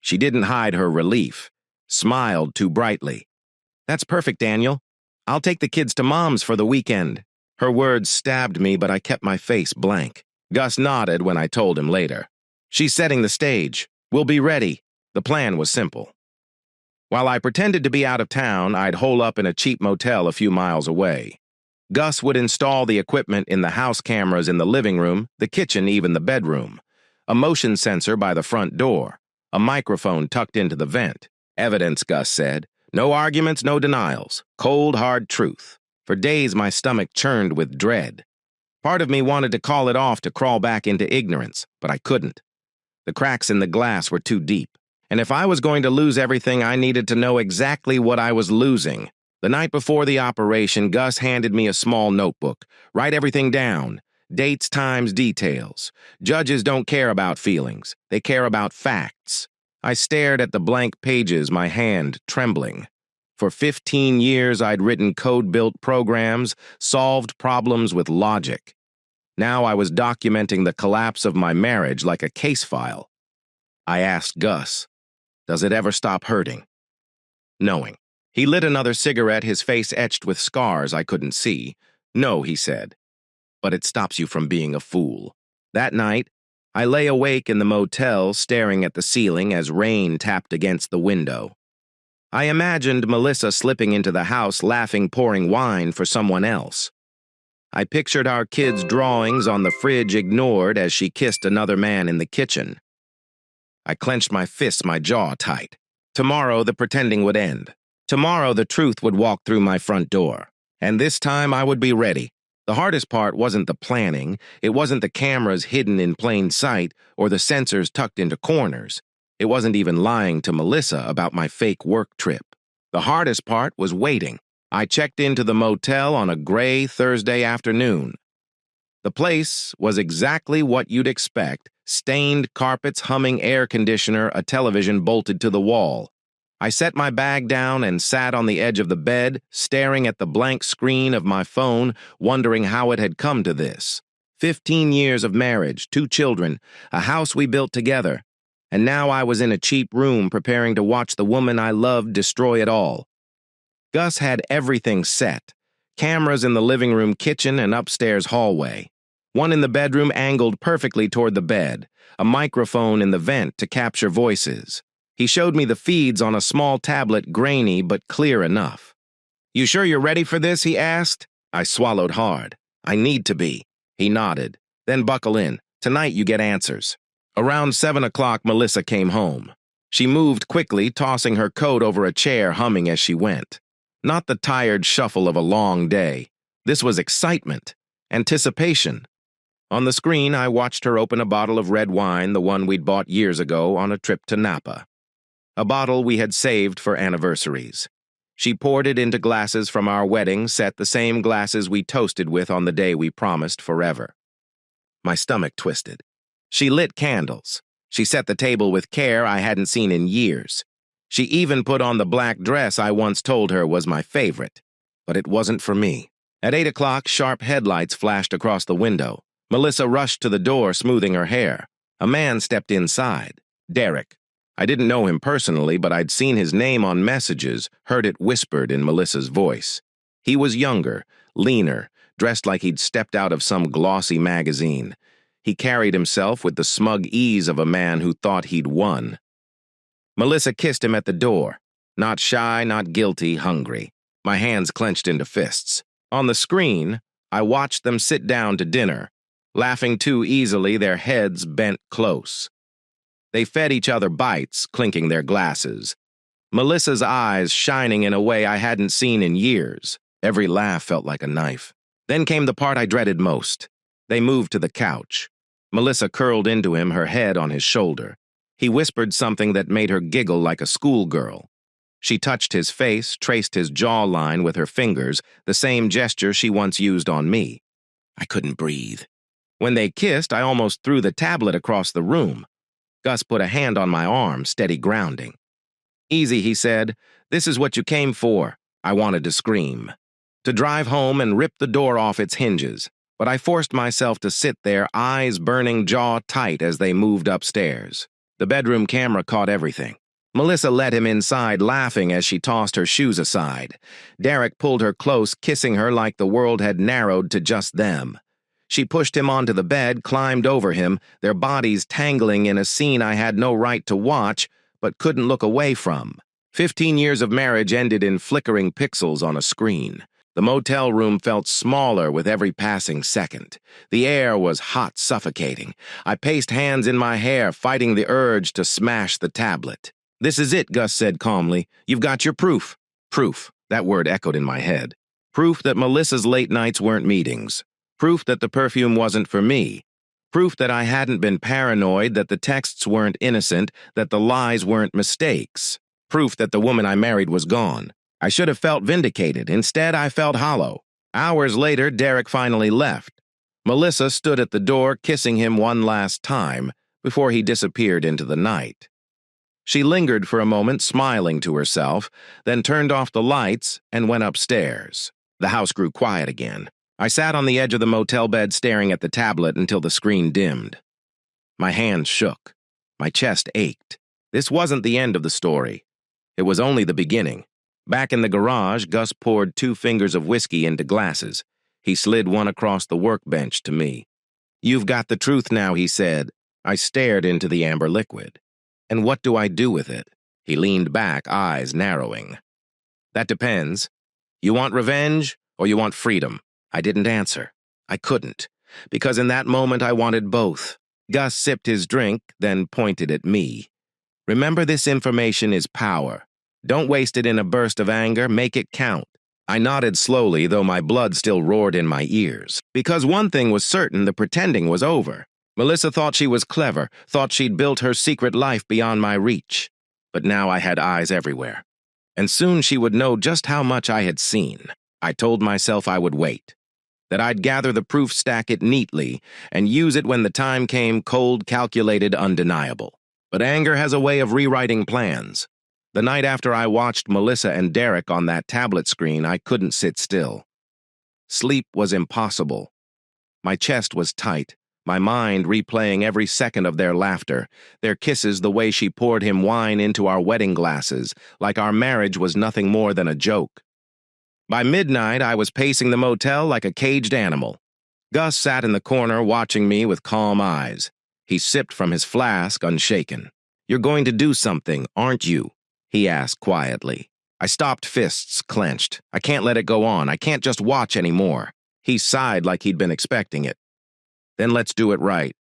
She didn't hide her relief, smiled too brightly. "That's perfect, Daniel. I'll take the kids to Mom's for the weekend." Her words stabbed me, but I kept my face blank. Gus nodded when I told him later. "She's setting the stage. We'll be ready." The plan was simple. While I pretended to be out of town, I'd hole up in a cheap motel a few miles away. Gus would install the equipment in the house, cameras in the living room, the kitchen, even the bedroom. A motion sensor by the front door. A microphone tucked into the vent. Evidence, Gus said. No arguments, no denials. Cold, hard truth. For days, my stomach churned with dread. Part of me wanted to call it off to crawl back into ignorance, but I couldn't. The cracks in the glass were too deep. And if I was going to lose everything, I needed to know exactly what I was losing. The night before the operation, Gus handed me a small notebook. "Write everything down. Dates, times, details. Judges don't care about feelings. They care about facts." I stared at the blank pages, my hand trembling. For 15 years, I'd written code-built programs, solved problems with logic. Now I was documenting the collapse of my marriage like a case file. I asked Gus, "Does it ever stop hurting?" Knowing. He lit another cigarette, his face etched with scars I couldn't see. "No," he said, "but it stops you from being a fool." That night, I lay awake in the motel, staring at the ceiling as rain tapped against the window. I imagined Melissa slipping into the house, laughing, pouring wine for someone else. I pictured our kids' drawings on the fridge ignored as she kissed another man in the kitchen. I clenched my fists, my jaw tight. Tomorrow, the pretending would end. Tomorrow, the truth would walk through my front door. And this time, I would be ready. The hardest part wasn't the planning. It wasn't the cameras hidden in plain sight or the sensors tucked into corners. It wasn't even lying to Melissa about my fake work trip. The hardest part was waiting. I checked into the motel on a gray Thursday afternoon. The place was exactly what you'd expect: stained carpets, humming air conditioner, a television bolted to the wall. I set my bag down and sat on the edge of the bed, staring at the blank screen of my phone, wondering how it had come to this. 15 years of marriage, 2 children, a house we built together. And now I was in a cheap room preparing to watch the woman I loved destroy it all. Gus had everything set. Cameras in the living room, kitchen, and upstairs hallway. One in the bedroom angled perfectly toward the bed, a microphone in the vent to capture voices. He showed me the feeds on a small tablet, grainy but clear enough. "You sure you're ready for this?" he asked. I swallowed hard. "I need to be." He nodded. "Then buckle in. Tonight you get answers." Around 7 o'clock, Melissa came home. She moved quickly, tossing her coat over a chair, humming as she went. Not the tired shuffle of a long day. This was excitement, anticipation. On the screen, I watched her open a bottle of red wine, the one we'd bought years ago on a trip to Napa. A bottle we had saved for anniversaries. She poured it into glasses from our wedding set, the same glasses we toasted with on the day we promised forever. My stomach twisted. She lit candles. She set the table with care I hadn't seen in years. She even put on the black dress I once told her was my favorite. But it wasn't for me. At 8 o'clock, sharp headlights flashed across the window. Melissa rushed to the door, smoothing her hair. A man stepped inside. Derek. I didn't know him personally, but I'd seen his name on messages, heard it whispered in Melissa's voice. He was younger, leaner, dressed like he'd stepped out of some glossy magazine. He carried himself with the smug ease of a man who thought he'd won. Melissa kissed him at the door. Not shy, not guilty, hungry. My hands clenched into fists. On the screen, I watched them sit down to dinner, laughing too easily, their heads bent close. They fed each other bites, clinking their glasses. Melissa's eyes shining in a way I hadn't seen in years. Every laugh felt like a knife. Then came the part I dreaded most. They moved to the couch. Melissa curled into him, her head on his shoulder. He whispered something that made her giggle like a schoolgirl. She touched his face, traced his jawline with her fingers, the same gesture she once used on me. I couldn't breathe. When they kissed, I almost threw the tablet across the room. Gus put a hand on my arm, steady grounding. "Easy," he said. "This is what you came for." I wanted to scream, to drive home and rip the door off its hinges, but I forced myself to sit there, eyes burning, jaw tight as they moved upstairs. The bedroom camera caught everything. Melissa led him inside, laughing as she tossed her shoes aside. Derek pulled her close, kissing her like the world had narrowed to just them. She pushed him onto the bed, climbed over him, their bodies tangling in a scene I had no right to watch, but couldn't look away from. 15 years of marriage ended in flickering pixels on a screen. The motel room felt smaller with every passing second. The air was hot, suffocating. I paced, hands in my hair, fighting the urge to smash the tablet. "This is it," Gus said calmly. "You've got your proof." Proof. That word echoed in my head. Proof that Melissa's late nights weren't meetings. Proof that the perfume wasn't for me. Proof that I hadn't been paranoid, that the texts weren't innocent, that the lies weren't mistakes. Proof that the woman I married was gone. I should have felt vindicated. Instead, I felt hollow. Hours later, Derek finally left. Melissa stood at the door, kissing him one last time, before he disappeared into the night. She lingered for a moment, smiling to herself, then turned off the lights and went upstairs. The house grew quiet again. I sat on the edge of the motel bed staring at the tablet until the screen dimmed. My hands shook. My chest ached. This wasn't the end of the story. It was only the beginning. Back in the garage, Gus poured 2 fingers of whiskey into glasses. He slid one across the workbench to me. "You've got the truth now," he said. I stared into the amber liquid. "And what do I do with it?" He leaned back, eyes narrowing. "That depends. You want revenge or you want freedom?" I didn't answer. I couldn't, because in that moment I wanted both. Gus sipped his drink, then pointed at me. "Remember, this information is power. Don't waste it in a burst of anger. Make it count." I nodded slowly, though my blood still roared in my ears. Because one thing was certain, the pretending was over. Melissa thought she was clever, thought she'd built her secret life beyond my reach. But now I had eyes everywhere. and soon she would know just how much I had seen. I told myself I would wait, that I'd gather the proof, stack it neatly, and use it when the time came, cold, calculated, undeniable. But anger has a way of rewriting plans. The night after I watched Melissa and Derek on that tablet screen, I couldn't sit still. Sleep was impossible. My chest was tight, my mind replaying every second of their laughter, their kisses, the way she poured him wine into our wedding glasses, like our marriage was nothing more than a joke. By midnight, I was pacing the motel like a caged animal. Gus sat in the corner watching me with calm eyes. He sipped from his flask, unshaken. "You're going to do something, aren't you?" he asked quietly. I stopped, fists clenched. I can't let it go on. I can't just watch anymore. He sighed like he'd been expecting it. "Then let's do it right.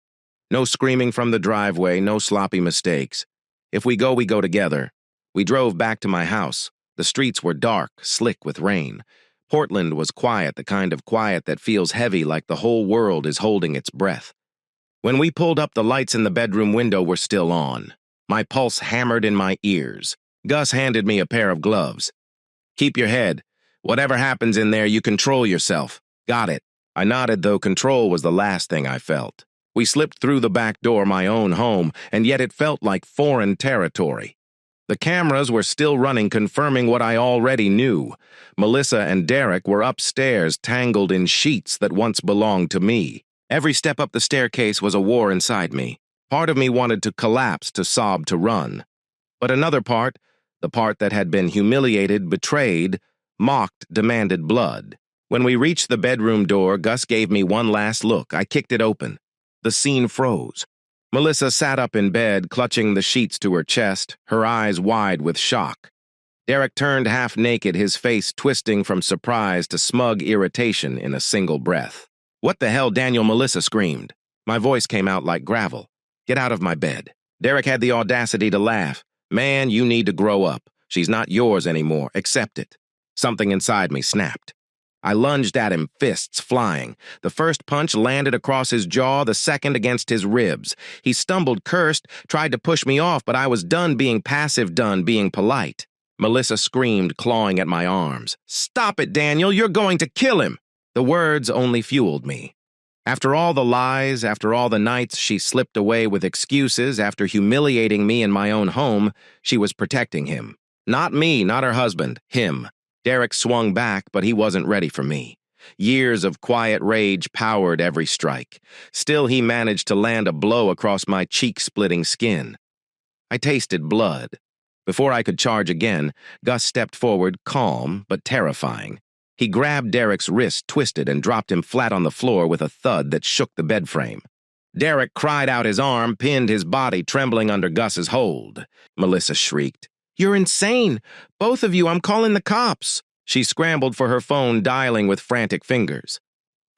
No screaming from the driveway, no sloppy mistakes. If we go together." We drove back to my house. The streets were dark, slick with rain. Portland was quiet, the kind of quiet that feels heavy, like the whole world is holding its breath. When we pulled up, the lights in the bedroom window were still on. My pulse hammered in my ears. Gus handed me a pair of gloves. "Keep your head. Whatever happens in there, you control yourself. Got it." I nodded, though control was the last thing I felt. We slipped through the back door, my own home, and yet it felt like foreign territory. The cameras were still running, confirming what I already knew. Melissa and Derek were upstairs, tangled in sheets that once belonged to me. Every step up the staircase was a war inside me. Part of me wanted to collapse, to sob, to run. But another part, the part that had been humiliated, betrayed, mocked, demanded blood. When we reached the bedroom door, Gus gave me one last look. I kicked it open. The scene froze. Melissa sat up in bed, clutching the sheets to her chest, her eyes wide with shock. Derek turned half naked, his face twisting from surprise to smug irritation in a single breath. "What the hell, Daniel?" Melissa screamed. My voice came out like gravel. "Get out of my bed." Derek had the audacity to laugh. "Man, you need to grow up. She's not yours anymore. Accept it." Something inside me snapped. I lunged at him, fists flying. The first punch landed across his jaw, the second against his ribs. He stumbled, cursed, tried to push me off, but I was done being passive, done being polite. Melissa screamed, clawing at my arms. "Stop it, Daniel! You're going to kill him!" The words only fueled me. After all the lies, after all the nights she slipped away with excuses, after humiliating me in my own home, she was protecting him. Not me, not her husband, him. Derek swung back, but he wasn't ready for me. Years of quiet rage powered every strike. Still, he managed to land a blow across my cheek-splitting skin. I tasted blood. Before I could charge again, Gus stepped forward, calm but terrifying. He grabbed Derek's wrist, twisted, and dropped him flat on the floor with a thud that shook the bed frame. Derek cried out, his arm pinned his body, trembling under Gus's hold. Melissa shrieked. "You're insane! Both of you, I'm calling the cops!" She scrambled for her phone, dialing with frantic fingers.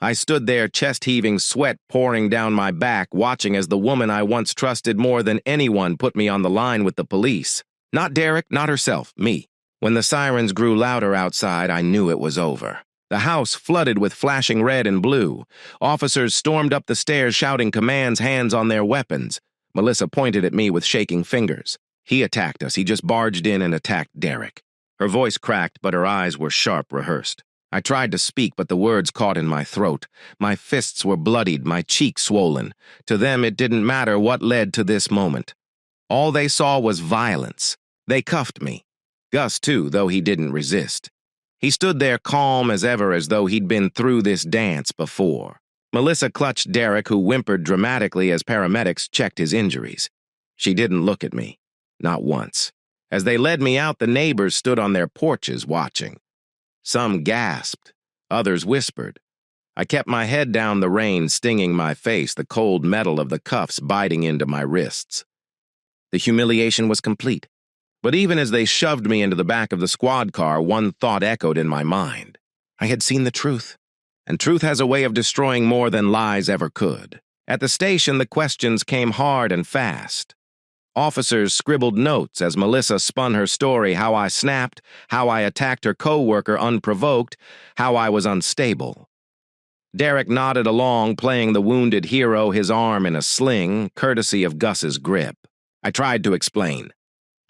I stood there, chest-heaving, sweat pouring down my back, watching as the woman I once trusted more than anyone put me on the line with the police. Not Derek, not herself, me. When the sirens grew louder outside, I knew it was over. The house flooded with flashing red and blue. Officers stormed up the stairs shouting commands, hands on their weapons. Melissa pointed at me with shaking fingers. "He attacked us. He just barged in and attacked Derek." Her voice cracked, but her eyes were sharp, rehearsed. I tried to speak, but the words caught in my throat. My fists were bloodied, my cheeks swollen. To them, it didn't matter what led to this moment. All they saw was violence. They cuffed me. Gus, too, though he didn't resist. He stood there calm as ever, as though he'd been through this dance before. Melissa clutched Derek, who whimpered dramatically as paramedics checked his injuries. She didn't look at me. Not once. As they led me out, the neighbors stood on their porches watching. Some gasped. Others whispered. I kept my head down, the rain stinging my face, the cold metal of the cuffs biting into my wrists. The humiliation was complete. But even as they shoved me into the back of the squad car, one thought echoed in my mind. I had seen the truth. And truth has a way of destroying more than lies ever could. At the station, the questions came hard and fast. Officers scribbled notes as Melissa spun her story, how I snapped, how I attacked her co-worker unprovoked, how I was unstable. Derek nodded along, playing the wounded hero, his arm in a sling, courtesy of Gus's grip. I tried to explain.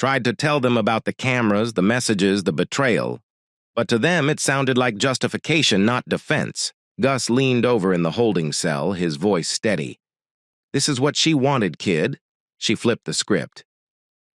tried to tell them about the cameras, the messages, the betrayal. But to them, it sounded like justification, not defense. Gus leaned over in the holding cell, his voice steady. "This is what she wanted, kid." She flipped the script.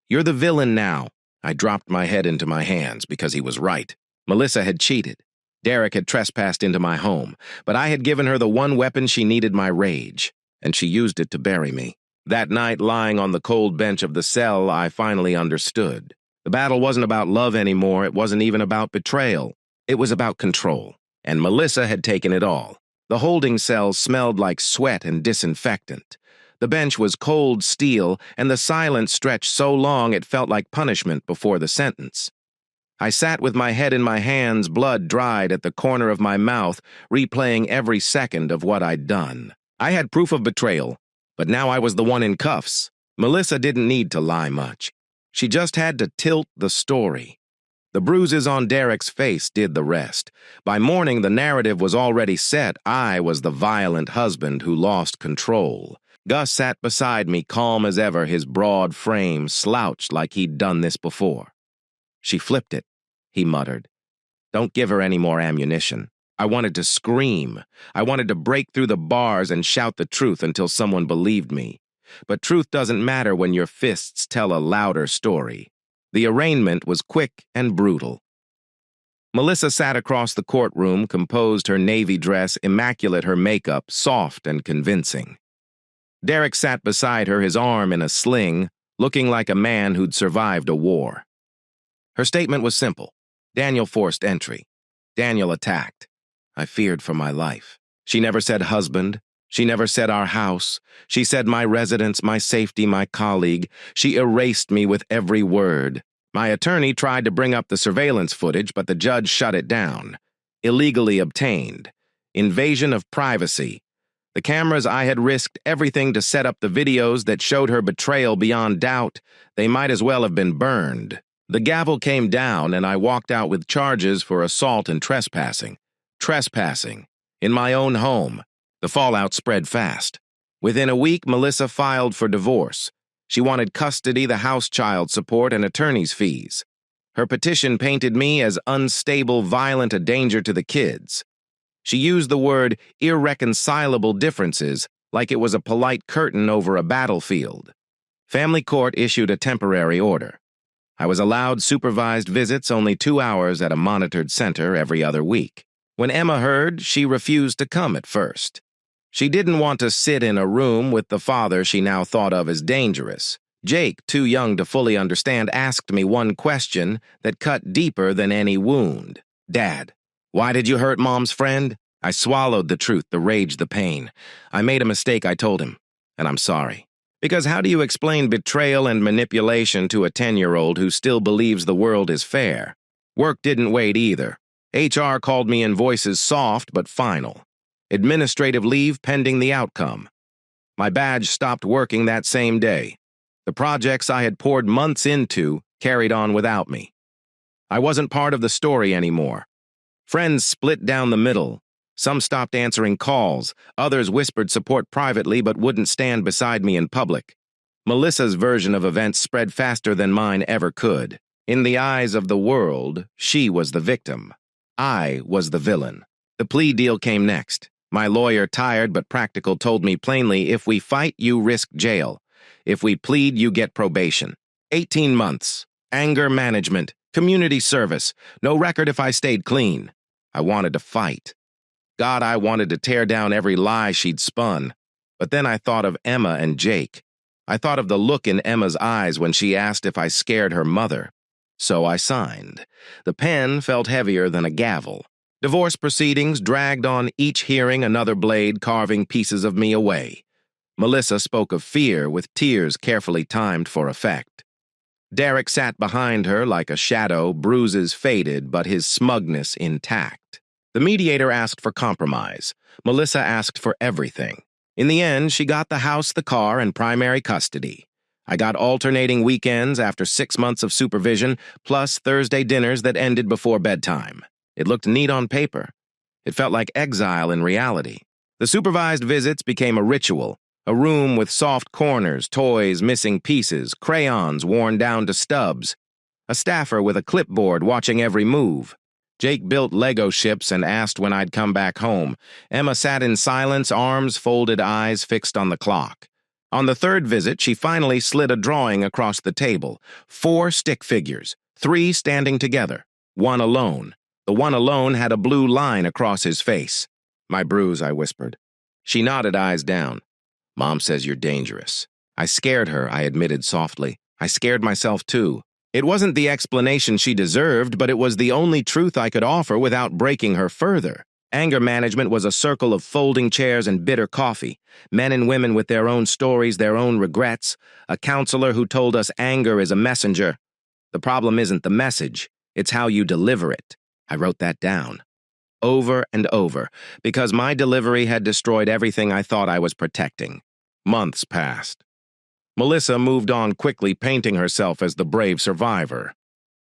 "You're the villain now." I dropped my head into my hands because he was right. Melissa had cheated. Derek had trespassed into my home, but I had given her the one weapon she needed, my rage, and she used it to bury me. That night, lying on the cold bench of the cell, I finally understood. The battle wasn't about love anymore. It wasn't even about betrayal. It was about control, and Melissa had taken it all. The holding cell smelled like sweat and disinfectant. The bench was cold steel, and the silence stretched so long it felt like punishment before the sentence. I sat with my head in my hands, blood dried at the corner of my mouth, replaying every second of what I'd done. I had proof of betrayal, but now I was the one in cuffs. Melissa didn't need to lie much. She just had to tilt the story. The bruises on Derek's face did the rest. By morning, the narrative was already set. I was the violent husband who lost control. Gus sat beside me, calm as ever, his broad frame slouched like he'd done this before. "She flipped it," he muttered. "Don't give her any more ammunition." I wanted to scream. I wanted to break through the bars and shout the truth until someone believed me. But truth doesn't matter when your fists tell a louder story. The arraignment was quick and brutal. Melissa sat across the courtroom, composed, her navy dress immaculate, her makeup soft and convincing. Derek sat beside her, his arm in a sling, looking like a man who'd survived a war. Her statement was simple. Daniel forced entry. Daniel attacked. I feared for my life. She never said husband. She never said our house. She said my residence, my safety, my colleague. She erased me with every word. My attorney tried to bring up the surveillance footage, but the judge shut it down. Illegally obtained. Invasion of privacy. The cameras, I had risked everything to set up the videos that showed her betrayal beyond doubt. They might as well have been burned. The gavel came down, and I walked out with charges for assault and trespassing. Trespassing. In my own home. The fallout spread fast. Within a week, Melissa filed for divorce. She wanted custody, the house child support, and attorney's fees. Her petition painted me as unstable, violent, a danger to the kids. She used the word irreconcilable differences like it was a polite curtain over a battlefield. Family court issued a temporary order. I was allowed supervised visits, only 2 hours at a monitored center every other week. When Emma heard, she refused to come at first. She didn't want to sit in a room with the father she now thought of as dangerous. Jake, too young to fully understand, asked me one question that cut deeper than any wound. "Dad, why did you hurt Mom's friend?" I swallowed the truth, the rage, the pain. I made a mistake, I told him, and I'm sorry. Because how do you explain betrayal and manipulation to a 10-year-old who still believes the world is fair? Work didn't wait either. HR called me in voices soft but final. Administrative leave pending the outcome. My badge stopped working that same day. The projects I had poured months into carried on without me. I wasn't part of the story anymore. Friends split down the middle. Some stopped answering calls. Others whispered support privately but wouldn't stand beside me in public. Melissa's version of events spread faster than mine ever could. In the eyes of the world, she was the victim. I was the villain. The plea deal came next. My lawyer, tired but practical, told me plainly, if we fight, you risk jail. If we plead, you get probation. 18 months. Anger management. Community service. No record if I stayed clean. I wanted to fight. God, I wanted to tear down every lie she'd spun. But then I thought of Emma and Jake. I thought of the look in Emma's eyes when she asked if I scared her mother. So I signed. The pen felt heavier than a gavel. Divorce proceedings dragged on, each hearing another blade carving pieces of me away. Melissa spoke of fear with tears carefully timed for effect. Derek sat behind her like a shadow, bruises faded but his smugness intact. The mediator asked for compromise. Melissa asked for everything. In the end, she got the house, the car, and primary custody. I got alternating weekends after 6 months of supervision, plus Thursday dinners that ended before bedtime. It looked neat on paper. It felt like exile in reality. The supervised visits became a ritual A room with soft corners, toys missing pieces, crayons worn down to stubs. A staffer with a clipboard watching every move. Jake built Lego ships and asked when I'd come back home. Emma sat in silence, arms folded, eyes fixed on the clock. On the third visit, she finally slid a drawing across the table. 4 stick figures, 3 standing together, 1 alone. The one alone had a blue line across his face. "My bruise," I whispered. She nodded, eyes down. "Mom says you're dangerous." I scared her, I admitted softly. I scared myself too. It wasn't the explanation she deserved, but it was the only truth I could offer without breaking her further. Anger management was a circle of folding chairs and bitter coffee, men and women with their own stories, their own regrets, a counselor who told us anger is a messenger. The problem isn't the message, it's how you deliver it. I wrote that down. Over and over, because my delivery had destroyed everything I thought I was protecting. Months passed. Melissa moved on quickly, painting herself as the brave survivor.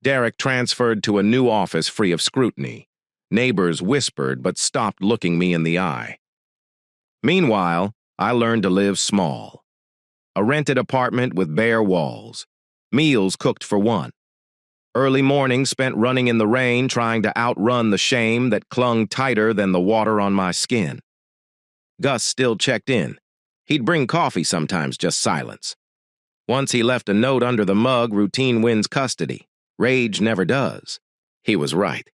Derek transferred to a new office free of scrutiny. Neighbors whispered but stopped looking me in the eye. Meanwhile, I learned to live small. A rented apartment with bare walls. Meals cooked for one. Early mornings spent running in the rain, trying to outrun the shame that clung tighter than the water on my skin. Gus still checked in. He'd bring coffee sometimes, just silence. Once he left a note under the mug, "Routine wins custody. Rage never does." He was right.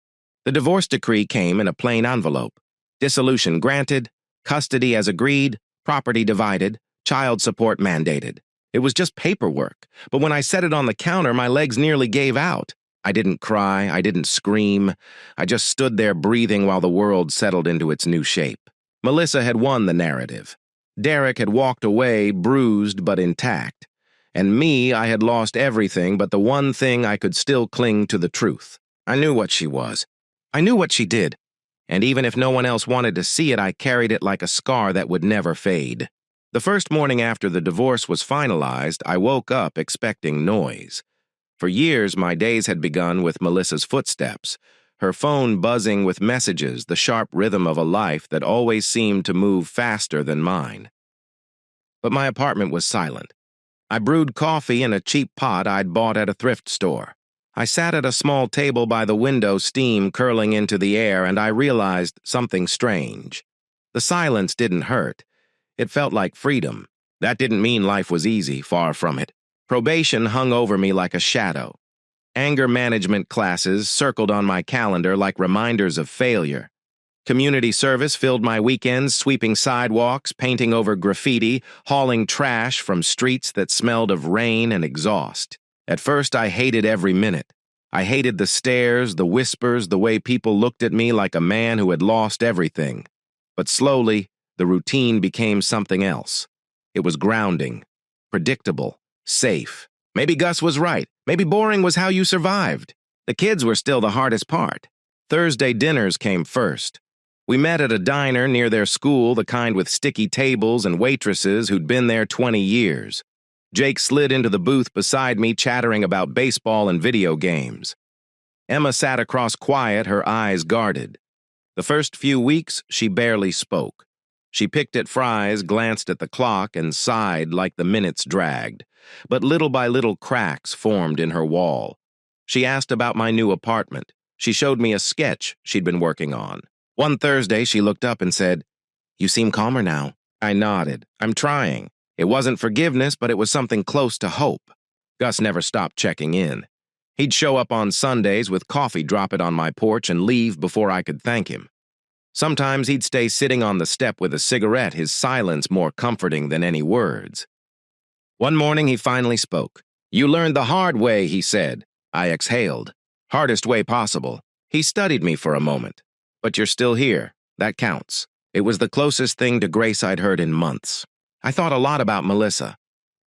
The divorce decree came in a plain envelope. Dissolution granted, custody as agreed, property divided, child support mandated. It was just paperwork, but when I set it on the counter, my legs nearly gave out. I didn't cry, I didn't scream. I just stood there breathing while the world settled into its new shape. Melissa had won the narrative. Derek had walked away, bruised but intact. And me, I had lost everything but the one thing I could still cling to, the truth. I knew what she was. I knew what she did. And even if no one else wanted to see it, I carried it like a scar that would never fade. The first morning after the divorce was finalized, I woke up expecting noise. For years, my days had begun with Melissa's footsteps, her phone buzzing with messages, the sharp rhythm of a life that always seemed to move faster than mine. But my apartment was silent. I brewed coffee in a cheap pot I'd bought at a thrift store. I sat at a small table by the window, steam curling into the air, and I realized something strange. The silence didn't hurt. It felt like freedom. That didn't mean life was easy, far from it. Probation hung over me like a shadow. Anger management classes circled on my calendar like reminders of failure. Community service filled my weekends, sweeping sidewalks, painting over graffiti, hauling trash from streets that smelled of rain and exhaust. At first, I hated every minute. I hated the stares, the whispers, the way people looked at me like a man who had lost everything. But slowly, the routine became something else. It was grounding, predictable, safe. Maybe Gus was right. Maybe boring was how you survived. The kids were still the hardest part. Thursday dinners came first. We met at a diner near their school, the kind with sticky tables and waitresses who'd been there 20 years. Jake slid into the booth beside me, chattering about baseball and video games. Emma sat across quiet, her eyes guarded. The first few weeks, she barely spoke. She picked at fries, glanced at the clock, and sighed like the minutes dragged. But little by little cracks formed in her wall. She asked about my new apartment. She showed me a sketch she'd been working on. One Thursday, she looked up and said, "You seem calmer now." I nodded. "I'm trying." It wasn't forgiveness, but it was something close to hope. Gus never stopped checking in. He'd show up on Sundays with coffee, drop it on my porch, and leave before I could thank him. Sometimes he'd stay sitting on the step with a cigarette, his silence more comforting than any words. One morning, he finally spoke. "You learned the hard way," he said. I exhaled. "Hardest way possible." He studied me for a moment. "But you're still here. That counts." It was the closest thing to grace I'd heard in months. I thought a lot about Melissa.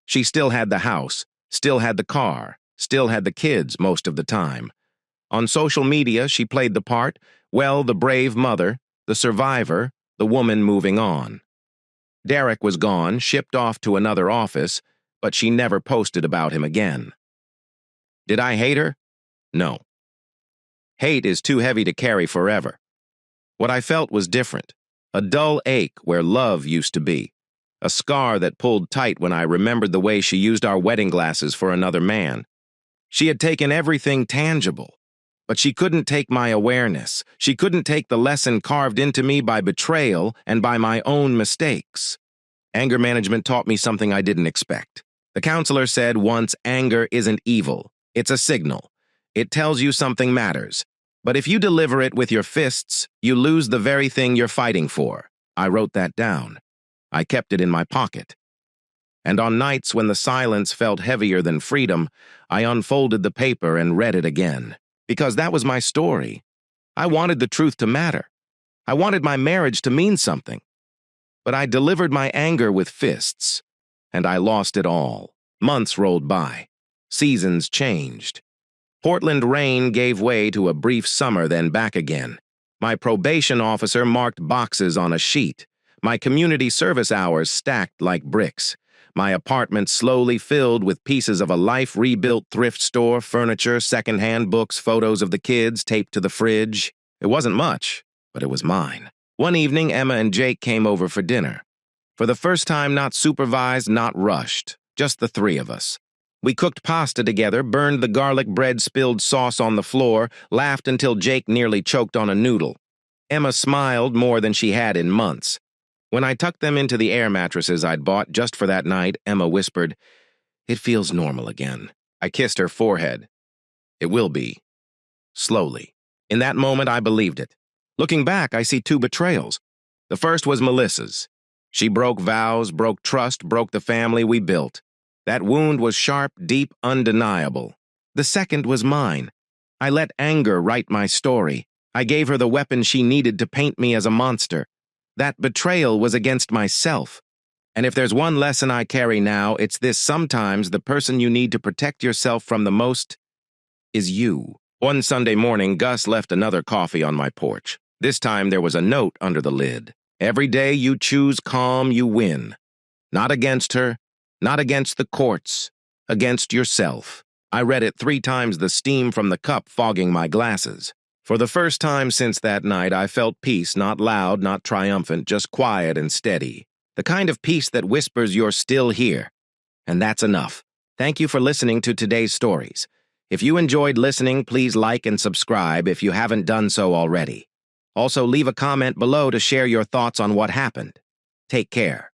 She still had the house, still had the car, still had the kids most of the time. On social media, she played the part, well, the brave mother, the survivor, the woman moving on. Derek was gone, shipped off to another office, but she never posted about him again. Did I hate her? No. Hate is too heavy to carry forever. What I felt was different, a dull ache where love used to be, a scar that pulled tight when I remembered the way she used our wedding glasses for another man. She had taken everything tangible, but she couldn't take my awareness. She couldn't take the lesson carved into me by betrayal and by my own mistakes. Anger management taught me something I didn't expect. The counselor said once, anger isn't evil. It's a signal. It tells you something matters. But if you deliver it with your fists, you lose the very thing you're fighting for. I wrote that down. I kept it in my pocket. And on nights when the silence felt heavier than freedom, I unfolded the paper and read it again. Because that was my story. I wanted the truth to matter. I wanted my marriage to mean something. But I delivered my anger with fists, and I lost it all. Months rolled by. Seasons changed. Portland rain gave way to a brief summer, then back again. My probation officer marked boxes on a sheet. My community service hours stacked like bricks. My apartment slowly filled with pieces of a life-rebuilt thrift store, furniture, secondhand books, photos of the kids taped to the fridge. It wasn't much, but it was mine. One evening, Emma and Jake came over for dinner. For the first time, not supervised, not rushed. Just the three of us. We cooked pasta together, burned the garlic bread, spilled sauce on the floor, laughed until Jake nearly choked on a noodle. Emma smiled more than she had in months. When I tucked them into the air mattresses I'd bought just for that night, Emma whispered, "It feels normal again." I kissed her forehead. "It will be." Slowly. In that moment, I believed it. Looking back, I see two betrayals. The first was Melissa's. She broke vows, broke trust, broke the family we built. That wound was sharp, deep, undeniable. The second was mine. I let anger write my story. I gave her the weapon she needed to paint me as a monster. That betrayal was against myself. And if there's one lesson I carry now, it's this: sometimes the person you need to protect yourself from the most is you. One Sunday morning, Gus left another coffee on my porch. This time there was a note under the lid. "Every day you choose calm, you win. Not against her, not against the courts, against yourself." I read it 3 times, the steam from the cup fogging my glasses. For the first time since that night, I felt peace, not loud, not triumphant, just quiet and steady. The kind of peace that whispers you're still here. And that's enough. Thank you for listening to today's stories. If you enjoyed listening, please like and subscribe if you haven't done so already. Also, leave a comment below to share your thoughts on what happened. Take care.